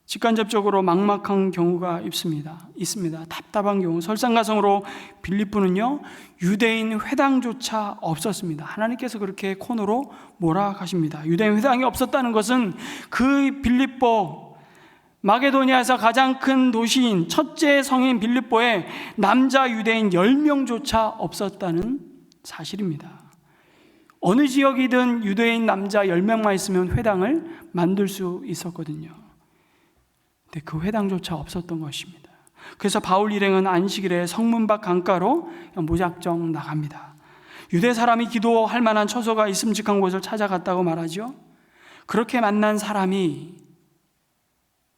직간접적으로 막막한 경우가 있습니다. 답답한 경우. 설상가성으로 빌립보는요, 유대인 회당조차 없었습니다. 하나님께서 그렇게 코너로 몰아가십니다. 유대인 회당이 없었다는 것은 그 빌립보, 마게도니아에서 가장 큰 도시인 첫째 성인 빌립보에 남자 유대인 10명조차 없었다는 사실입니다. 어느 지역이든 유대인 남자 10명만 있으면 회당을 만들 수 있었거든요. 근데 그 회당조차 없었던 것입니다. 그래서 바울 일행은 안식일에 성문 밖 강가로 무작정 나갑니다. 유대 사람이 기도할 만한 처소가 있음직한 곳을 찾아갔다고 말하죠. 그렇게 만난 사람이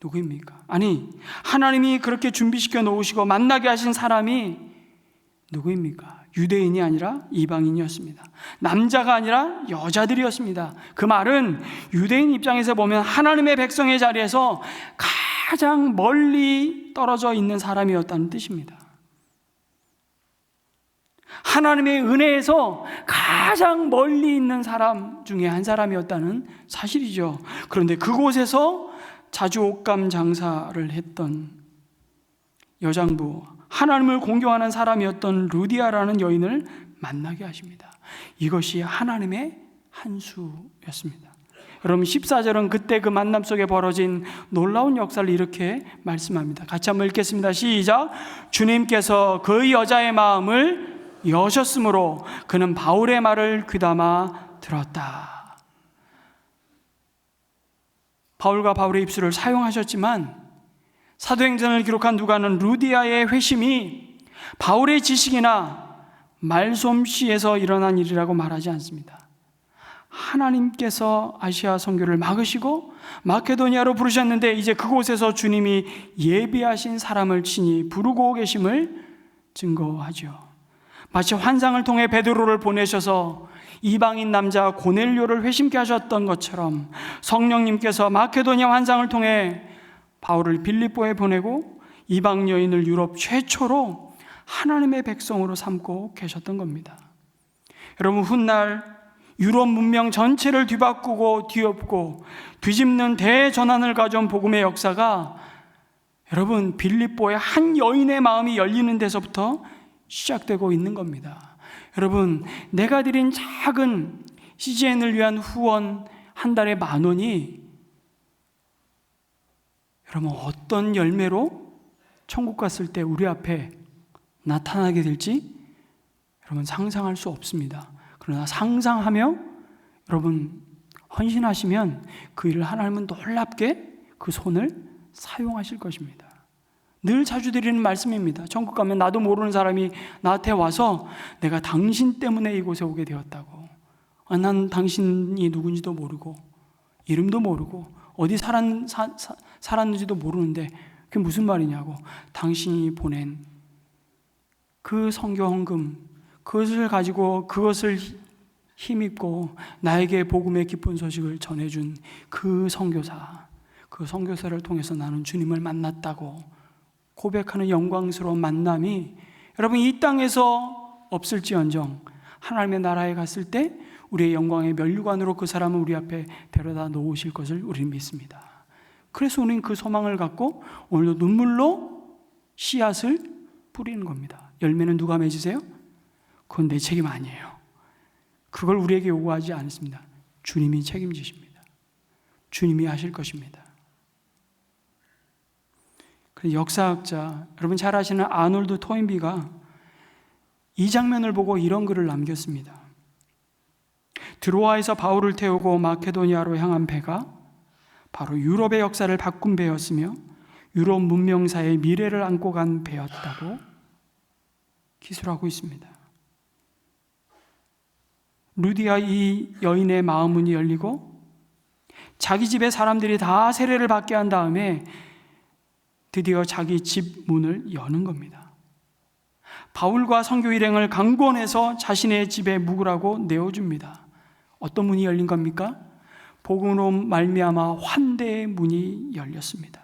누구입니까? 아니, 하나님이 그렇게 준비시켜 놓으시고 만나게 하신 사람이 누구입니까? 유대인이 아니라 이방인이었습니다. 남자가 아니라 여자들이었습니다. 그 말은 유대인 입장에서 보면 하나님의 백성의 자리에서 가장 멀리 떨어져 있는 사람이었다는 뜻입니다. 하나님의 은혜에서 가장 멀리 있는 사람 중에 한 사람이었다는 사실이죠. 그런데 그곳에서 자주 옷감 장사를 했던 여장부, 하나님을 공경하는 사람이었던 루디아라는 여인을 만나게 하십니다. 이것이 하나님의 한 수였습니다. 여러분, 14절은 그때 그 만남 속에 벌어진 놀라운 역사를 이렇게 말씀합니다. 같이 한번 읽겠습니다. 시작. 주님께서 그 여자의 마음을 여셨으므로 그는 바울의 말을 귀담아 들었다. 바울과 바울의 입술을 사용하셨지만 사도행전을 기록한 누가는 루디아의 회심이 바울의 지식이나 말솜씨에서 일어난 일이라고 말하지 않습니다. 하나님께서 아시아 선교를 막으시고 마케도니아로 부르셨는데 이제 그곳에서 주님이 예비하신 사람을 친히 부르고 계심을 증거하죠. 마치 환상을 통해 베드로를 보내셔서 이방인 남자 고넬료를 회심케 하셨던 것처럼 성령님께서 마케도니아 환상을 통해 바울을 빌립보에 보내고 이방 여인을 유럽 최초로 하나님의 백성으로 삼고 계셨던 겁니다. 여러분, 훗날 유럽 문명 전체를 뒤바꾸고 뒤엎고 뒤집는 대전환을 가져온 복음의 역사가 여러분 빌립보의 한 여인의 마음이 열리는 데서부터 시작되고 있는 겁니다. 여러분, 내가 드린 작은 CGN을 위한 후원 한 달에 10,000원이 여러분 어떤 열매로 천국 갔을 때 우리 앞에 나타나게 될지 여러분 상상할 수 없습니다. 그러나 상상하며 여러분 헌신하시면 그 일을 하나님은 놀랍게 그 손을 사용하실 것입니다. 늘 자주 드리는 말씀입니다. 천국 가면 나도 모르는 사람이 나한테 와서 내가 당신 때문에 이곳에 오게 되었다고. 난 당신이 누군지도 모르고 이름도 모르고 어디 살았는지도 모르는데 그게 무슨 말이냐고. 당신이 보낸 그 선교 헌금, 그것을 가지고 그것을 힘입고 나에게 복음의 기쁜 소식을 전해준 그 선교사, 그 선교사를 통해서 나는 주님을 만났다고 고백하는 영광스러운 만남이 여러분 이 땅에서 없을지언정 하나님의 나라에 갔을 때 우리의 영광의 면류관으로 그 사람을 우리 앞에 데려다 놓으실 것을 우리는 믿습니다. 그래서 우리는 그 소망을 갖고 오늘도 눈물로 씨앗을 뿌리는 겁니다. 열매는 누가 맺으세요? 그건 내 책임 아니에요. 그걸 우리에게 요구하지 않습니다. 주님이 책임지십니다. 주님이 하실 것입니다. 역사학자 여러분 잘 아시는 아놀드 토인비가 이 장면을 보고 이런 글을 남겼습니다. 드로아에서 바울을 태우고 마케도니아로 향한 배가 바로 유럽의 역사를 바꾼 배였으며 유럽 문명사의 미래를 안고 간 배였다고 기술하고 있습니다. 루디아 이 여인의 마음 문이 열리고 자기 집의 사람들이 다 세례를 받게 한 다음에 드디어 자기 집 문을 여는 겁니다. 바울과 선교 일행을 강권해서 자신의 집에 묵으라고 내어줍니다. 어떤 문이 열린 겁니까? 복음으로 말미암아 환대의 문이 열렸습니다.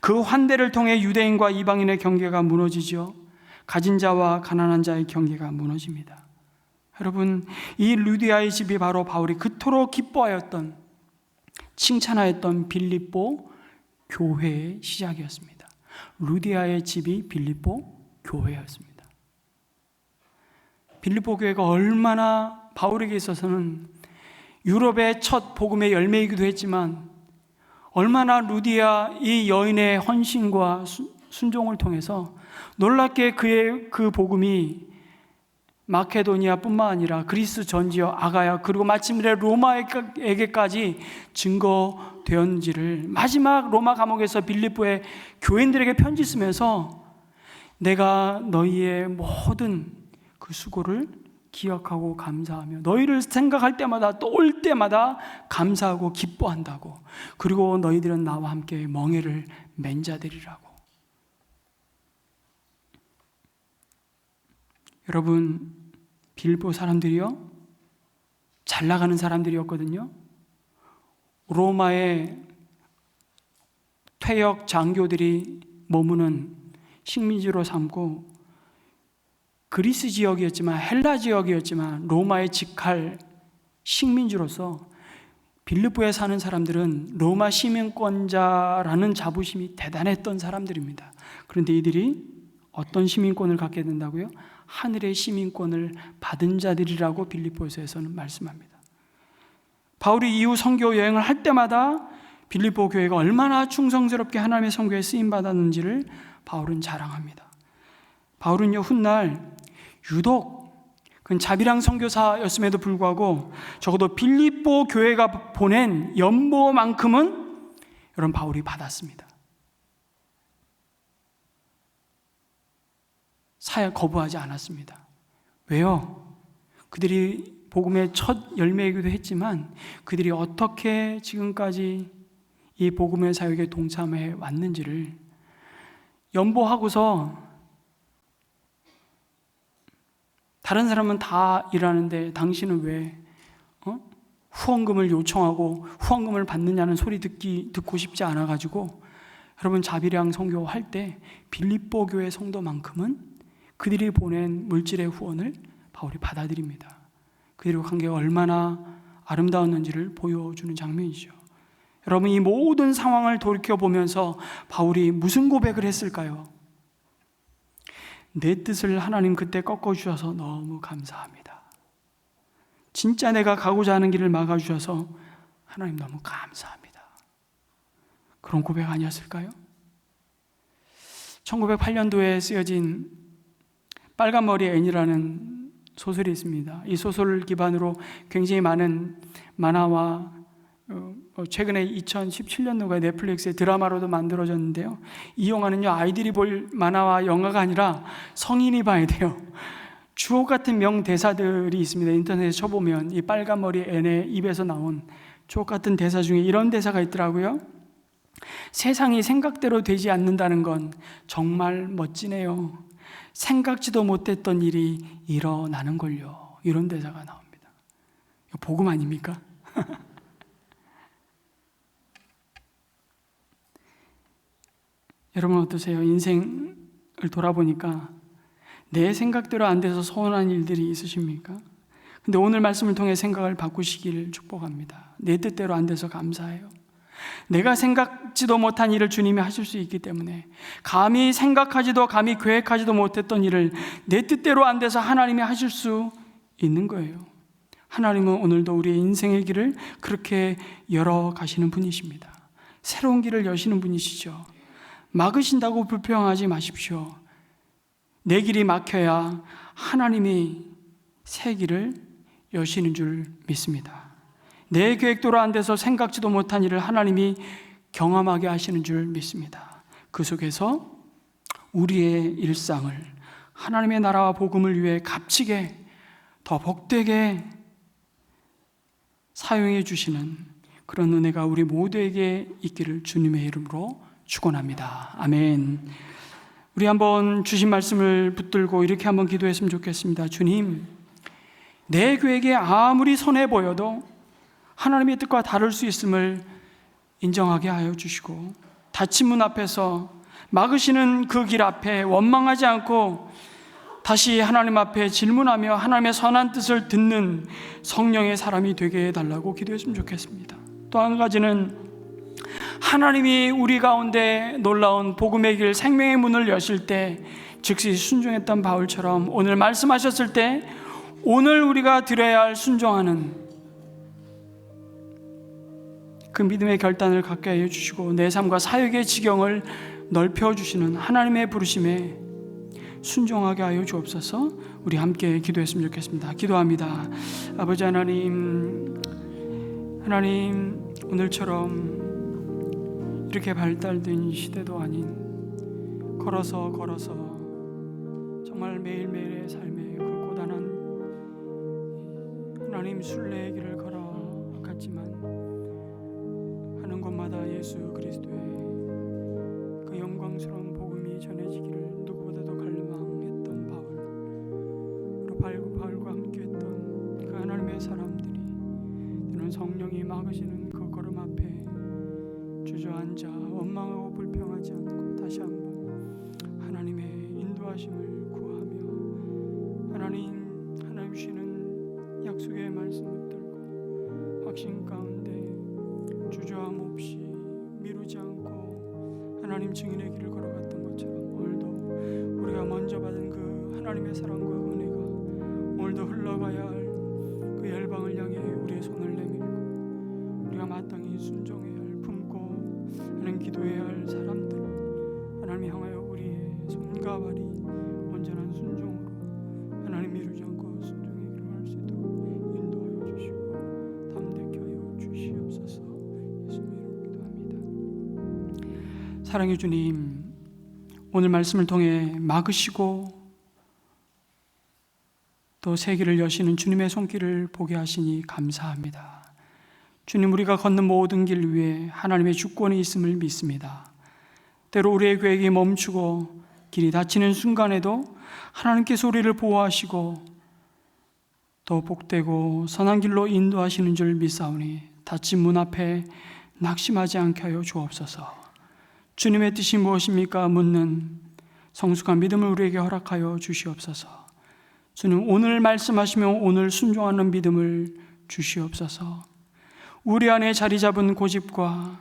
그 환대를 통해 유대인과 이방인의 경계가 무너지죠. 가진 자와 가난한 자의 경계가 무너집니다. 여러분, 이 루디아의 집이 바로 바울이 그토록 기뻐하였던, 칭찬하였던 빌립보 교회의 시작이었습니다. 루디아의 집이 빌립보 교회였습니다. 빌립보 교회가 얼마나 바울에게 있어서는 유럽의 첫 복음의 열매이기도 했지만, 얼마나 루디아 이 여인의 헌신과 순종을 통해서 놀랍게 그의 그 복음이 마케도니아뿐만 아니라 그리스 전 지역 아가야 그리고 마침내 로마에게까지 증거되었는지를 마지막 로마 감옥에서 빌립보의 교인들에게 편지 쓰면서 내가 너희의 모든 그 수고를 기억하고 감사하며 너희를 생각할 때마다 또 올 때마다 감사하고 기뻐한다고, 그리고 너희들은 나와 함께 멍에를 맨 자들이라고. 여러분, 빌립보 사람들이요, 잘 나가는 사람들이었거든요. 로마의 퇴역 장교들이 머무는 식민지로 삼고, 그리스 지역이었지만 헬라 지역이었지만 로마의 직할 식민지로서 빌립보에 사는 사람들은 로마 시민권자라는 자부심이 대단했던 사람들입니다. 그런데 이들이 어떤 시민권을 갖게 된다고요? 하늘의 시민권을 받은 자들이라고 빌립보서에서는 말씀합니다. 바울이 이후 선교 여행을 할 때마다 빌립보 교회가 얼마나 충성스럽게 하나님의 선교에 쓰임받았는지를 바울은 자랑합니다. 바울은요, 훗날 유독 그는 자비랑 선교사였음에도 불구하고 적어도 빌립보 교회가 보낸 연보만큼은 여러분 바울이 받았습니다. 사약 거부하지 않았습니다. 왜요? 그들이 복음의 첫 열매이기도 했지만 그들이 어떻게 지금까지 이 복음의 사역에 동참해 왔는지를 연보하고서 다른 사람은 다 일하는데 당신은 왜 후원금을 요청하고 후원금을 받느냐는 소리 듣고 싶지 않아가지고, 여러분 자비량 선교할 때 빌립보 교회 성도만큼은 그들이 보낸 물질의 후원을 바울이 받아들입니다. 그들의 관계가 얼마나 아름다웠는지를 보여주는 장면이죠. 여러분, 이 모든 상황을 돌이켜보면서 바울이 무슨 고백을 했을까요? 내 뜻을 하나님 그때 꺾어주셔서 너무 감사합니다. 진짜 내가 가고자 하는 길을 막아주셔서 하나님 너무 감사합니다. 그런 고백 아니었을까요? 1908년도에 쓰여진 빨간머리 앤이라는 소설이 있습니다. 이 소설을 기반으로 굉장히 많은 만화와 최근에 2017년도에 넷플릭스의 드라마로도 만들어졌는데요. 이 영화는요, 아이들이 볼 만화와 영화가 아니라 성인이 봐야 돼요. 주옥 같은 명대사들이 있습니다. 인터넷에 쳐보면 이 빨간머리 앤의 입에서 나온 주옥 같은 대사 중에 이런 대사가 있더라고요. 세상이 생각대로 되지 않는다는 건 정말 멋지네요. 생각지도 못했던 일이 일어나는걸요. 이런 대사가 나옵니다. 이거 복음 아닙니까? 여러분 어떠세요? 인생을 돌아보니까 내 생각대로 안 돼서 서운한 일들이 있으십니까? 근데 오늘 말씀을 통해 생각을 바꾸시기를 축복합니다. 내 뜻대로 안 돼서 감사해요. 내가 생각지도 못한 일을 주님이 하실 수 있기 때문에, 감히 생각하지도 감히 계획하지도 못했던 일을 내 뜻대로 안 돼서 하나님이 하실 수 있는 거예요. 하나님은 오늘도 우리의 인생의 길을 그렇게 열어가시는 분이십니다. 새로운 길을 여시는 분이시죠. 막으신다고 불평하지 마십시오. 내 길이 막혀야 하나님이 새 길을 여시는 줄 믿습니다. 내 계획대로 안 돼서 생각지도 못한 일을 하나님이 경험하게 하시는 줄 믿습니다. 그 속에서 우리의 일상을 하나님의 나라와 복음을 위해 값지게 더 복되게 사용해 주시는 그런 은혜가 우리 모두에게 있기를 주님의 이름으로 축원합니다. 아멘. 우리 한번 주신 말씀을 붙들고 이렇게 한번 기도했으면 좋겠습니다. 주님, 내 계획에 아무리 선해 보여도 하나님의 뜻과 다를 수 있음을 인정하게 하여 주시고, 닫힌 문 앞에서 막으시는 그 길 앞에 원망하지 않고 다시 하나님 앞에 질문하며 하나님의 선한 뜻을 듣는 성령의 사람이 되게 해달라고 기도했으면 좋겠습니다. 또 한 가지는 하나님이 우리 가운데 놀라운 복음의 길, 생명의 문을 여실 때 즉시 순종했던 바울처럼 오늘 말씀하셨을 때 오늘 우리가 드려야 할 순종하는 그 믿음의 결단을 갖게 하여 주시고 내 삶과 사역의 지경을 넓혀주시는 하나님의 부르심에 순종하게 하여 주옵소서. 우리 함께 기도했으면 좋겠습니다. 기도합니다. 아버지 하나님, 오늘처럼 이렇게 발달된 시대도 아닌 걸어서 정말 매일매일의 삶에 그 고단한 하나님 순례의 길을 걸어갔지만 하는 곳마다 예수 그리스도의 그 영광스러운 복음이 전해지기를 누구보다도 갈망했던 바울과 함께했던 그 하나님의 사람들이 때로는 성령이 막으시는 그 걸음 앞에 주저앉아 원망하고 불평하지 않고 다시 한번 하나님의 인도하심을 구하며 하나님 주시는 약속의 말씀을 들고 확신 가운데 주저함 없이 미루지 않고 하나님 증인의 길을 걸어갔던 것처럼 오늘도 우리가 먼저 받은 그 하나님의 사랑과 은혜가 오늘도 흘러가야 할 그 열방을 향해 우리의 손을 내밀고 우리가 마땅히 순종해야 할, 품고 하는 기도해야 할 사람들을 하나님 향하여 우리의 손과 발이 온전한 순종으로 하나님 미루지 않고 순종의 길을 할 수 있도록 인도하여 주시고 담대케 하여 주시옵소서. 예수님 이름으로 기도합니다. 사랑의 주님, 오늘 말씀을 통해 막으시고 또 새 길을 여시는 주님의 손길을 보게 하시니 감사합니다. 주님, 우리가 걷는 모든 길 위에 하나님의 주권이 있음을 믿습니다. 때로 우리의 계획이 멈추고 길이 닫히는 순간에도 하나님께서 우리를 보호하시고 또 복되고 선한 길로 인도하시는 줄 믿사오니 닫힌 문 앞에 낙심하지 않게 하여 주옵소서. 주님의 뜻이 무엇입니까? 묻는 성숙한 믿음을 우리에게 허락하여 주시옵소서. 주님, 오늘 말씀하시며 오늘 순종하는 믿음을 주시옵소서. 우리 안에 자리 잡은 고집과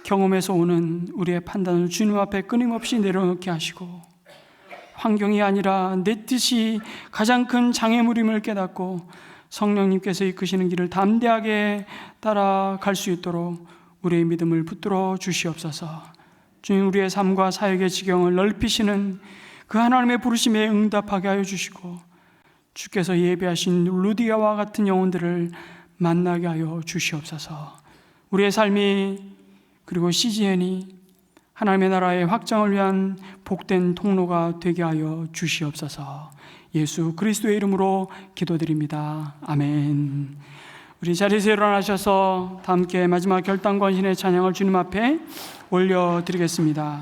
경험에서 오는 우리의 판단을 주님 앞에 끊임없이 내려놓게 하시고 환경이 아니라 내 뜻이 가장 큰 장애물임을 깨닫고 성령님께서 이끄시는 길을 담대하게 따라갈 수 있도록 우리의 믿음을 붙들어 주시옵소서. 주님, 우리의 삶과 사역의 지경을 넓히시는 그 하나님의 부르심에 응답하게 하여 주시고 주께서 예배하신 루디아와 같은 영혼들을 만나게 하여 주시옵소서. 우리의 삶이 그리고 CGN이 하나님의 나라의 확장을 위한 복된 통로가 되게 하여 주시옵소서. 예수 그리스도의 이름으로 기도드립니다. 아멘. 우리 자리에서 일어나셔서 다 함께 마지막 결단 권신의 찬양을 주님 앞에 올려드리겠습니다.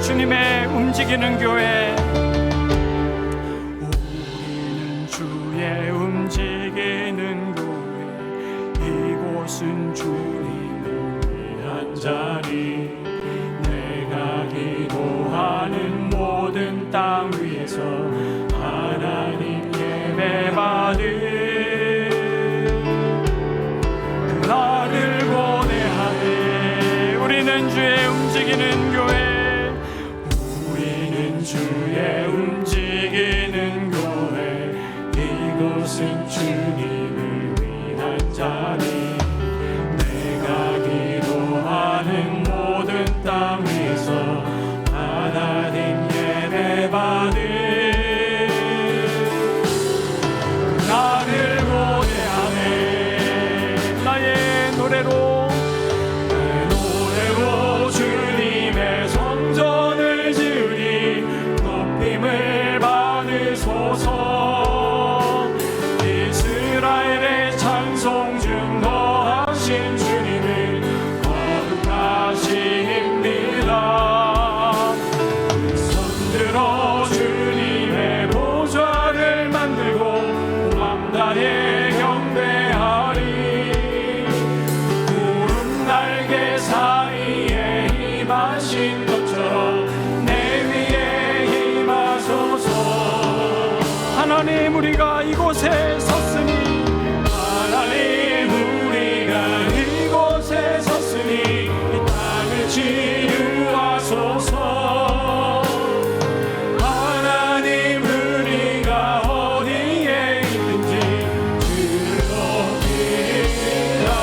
주님의 움직이는 교회, 우리는 주의 움직이는 교회, 이곳은 주님을 위한 자리, 내가 기도하는 모든 땅 위에서 하나님 예배받을 그날을 고대하네. 우리는 주의 움직이는 교회, 주의 움직이는 교회, 이곳은 주님을 위한 자리, 내가 기도하는 모든 땅 위에서 하나님 예배받을 나를 고대하네. 나의 노래로 주님의 성전을 지으리. 높임을 받으소서. 이스라엘의 찬송 증거하신 주님은 거룩하십니다. 손들어 주님의 보좌를 만들고 맘다해 경배하리. 구름 날개 사이에 임하신 것처럼 내 위에 임하소서. 하나님, 우리가 이곳에 섰으니 하나님, 우리가 이곳에 섰으니 이 땅을 치유하소서. 하나님, 우리가 어디에 있는지 주를 높이라.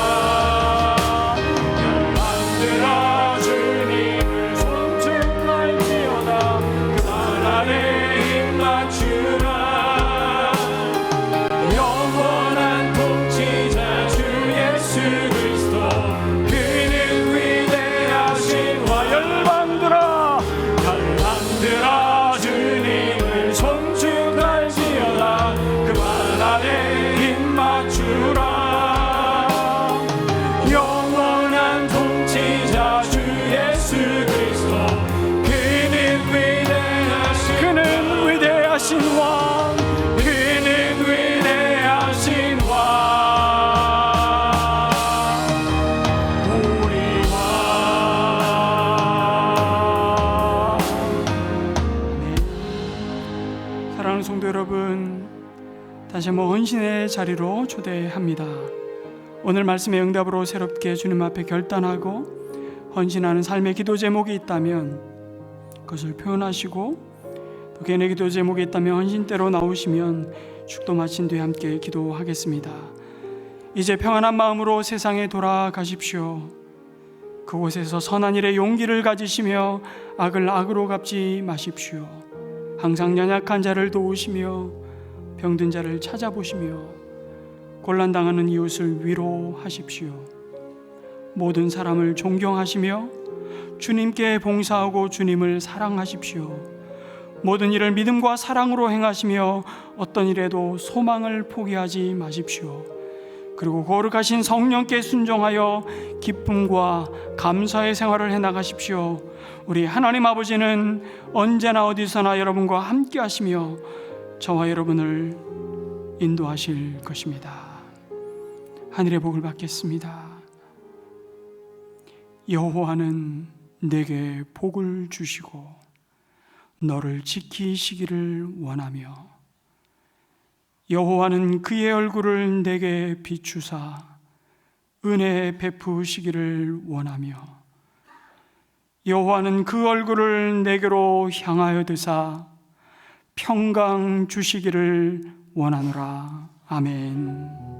열방들아 주님을 송축할지어다. 그 날 아래 입 맞추라. 영원한 통치자 주 예수 그리스도, 그는 위대하신 와. 열방들아 주님을 송축할지어다. 그만 아래 입 맞추라. 영원한 통치자 주 예수 그리스도, 그는 위대하신 왕, 그는 위대하신 왕, 우리 왕. 사랑하는 성도 여러분, 다시 한번 헌신의 자리로 초대합니다. 오늘 말씀의 응답으로 새롭게 주님 앞에 결단하고 헌신하는 삶의 기도 제목이 있다면 그것을 표현하시고, 또 개인의 기도 제목이 있다면 헌신대로 나오시면 축도 마친 뒤에 함께 기도하겠습니다. 이제 평안한 마음으로 세상에 돌아가십시오. 그곳에서 선한 일에 용기를 가지시며 악을 악으로 갚지 마십시오. 항상 연약한 자를 도우시며 병든 자를 찾아보시며 곤란당하는 이웃을 위로하십시오. 모든 사람을 존경하시며 주님께 봉사하고 주님을 사랑하십시오. 모든 일을 믿음과 사랑으로 행하시며 어떤 일에도 소망을 포기하지 마십시오. 그리고 거룩하신 성령께 순종하여 기쁨과 감사의 생활을 해나가십시오. 우리 하나님 아버지는 언제나 어디서나 여러분과 함께 하시며 저와 여러분을 인도하실 것입니다. 하늘의 복을 받겠습니다. 여호와는 내게 복을 주시고 너를 지키시기를 원하며, 여호와는 그의 얼굴을 내게 비추사 은혜 베푸시기를 원하며, 여호와는 그 얼굴을 내게로 향하여 드사 평강 주시기를 원하노라. 아멘.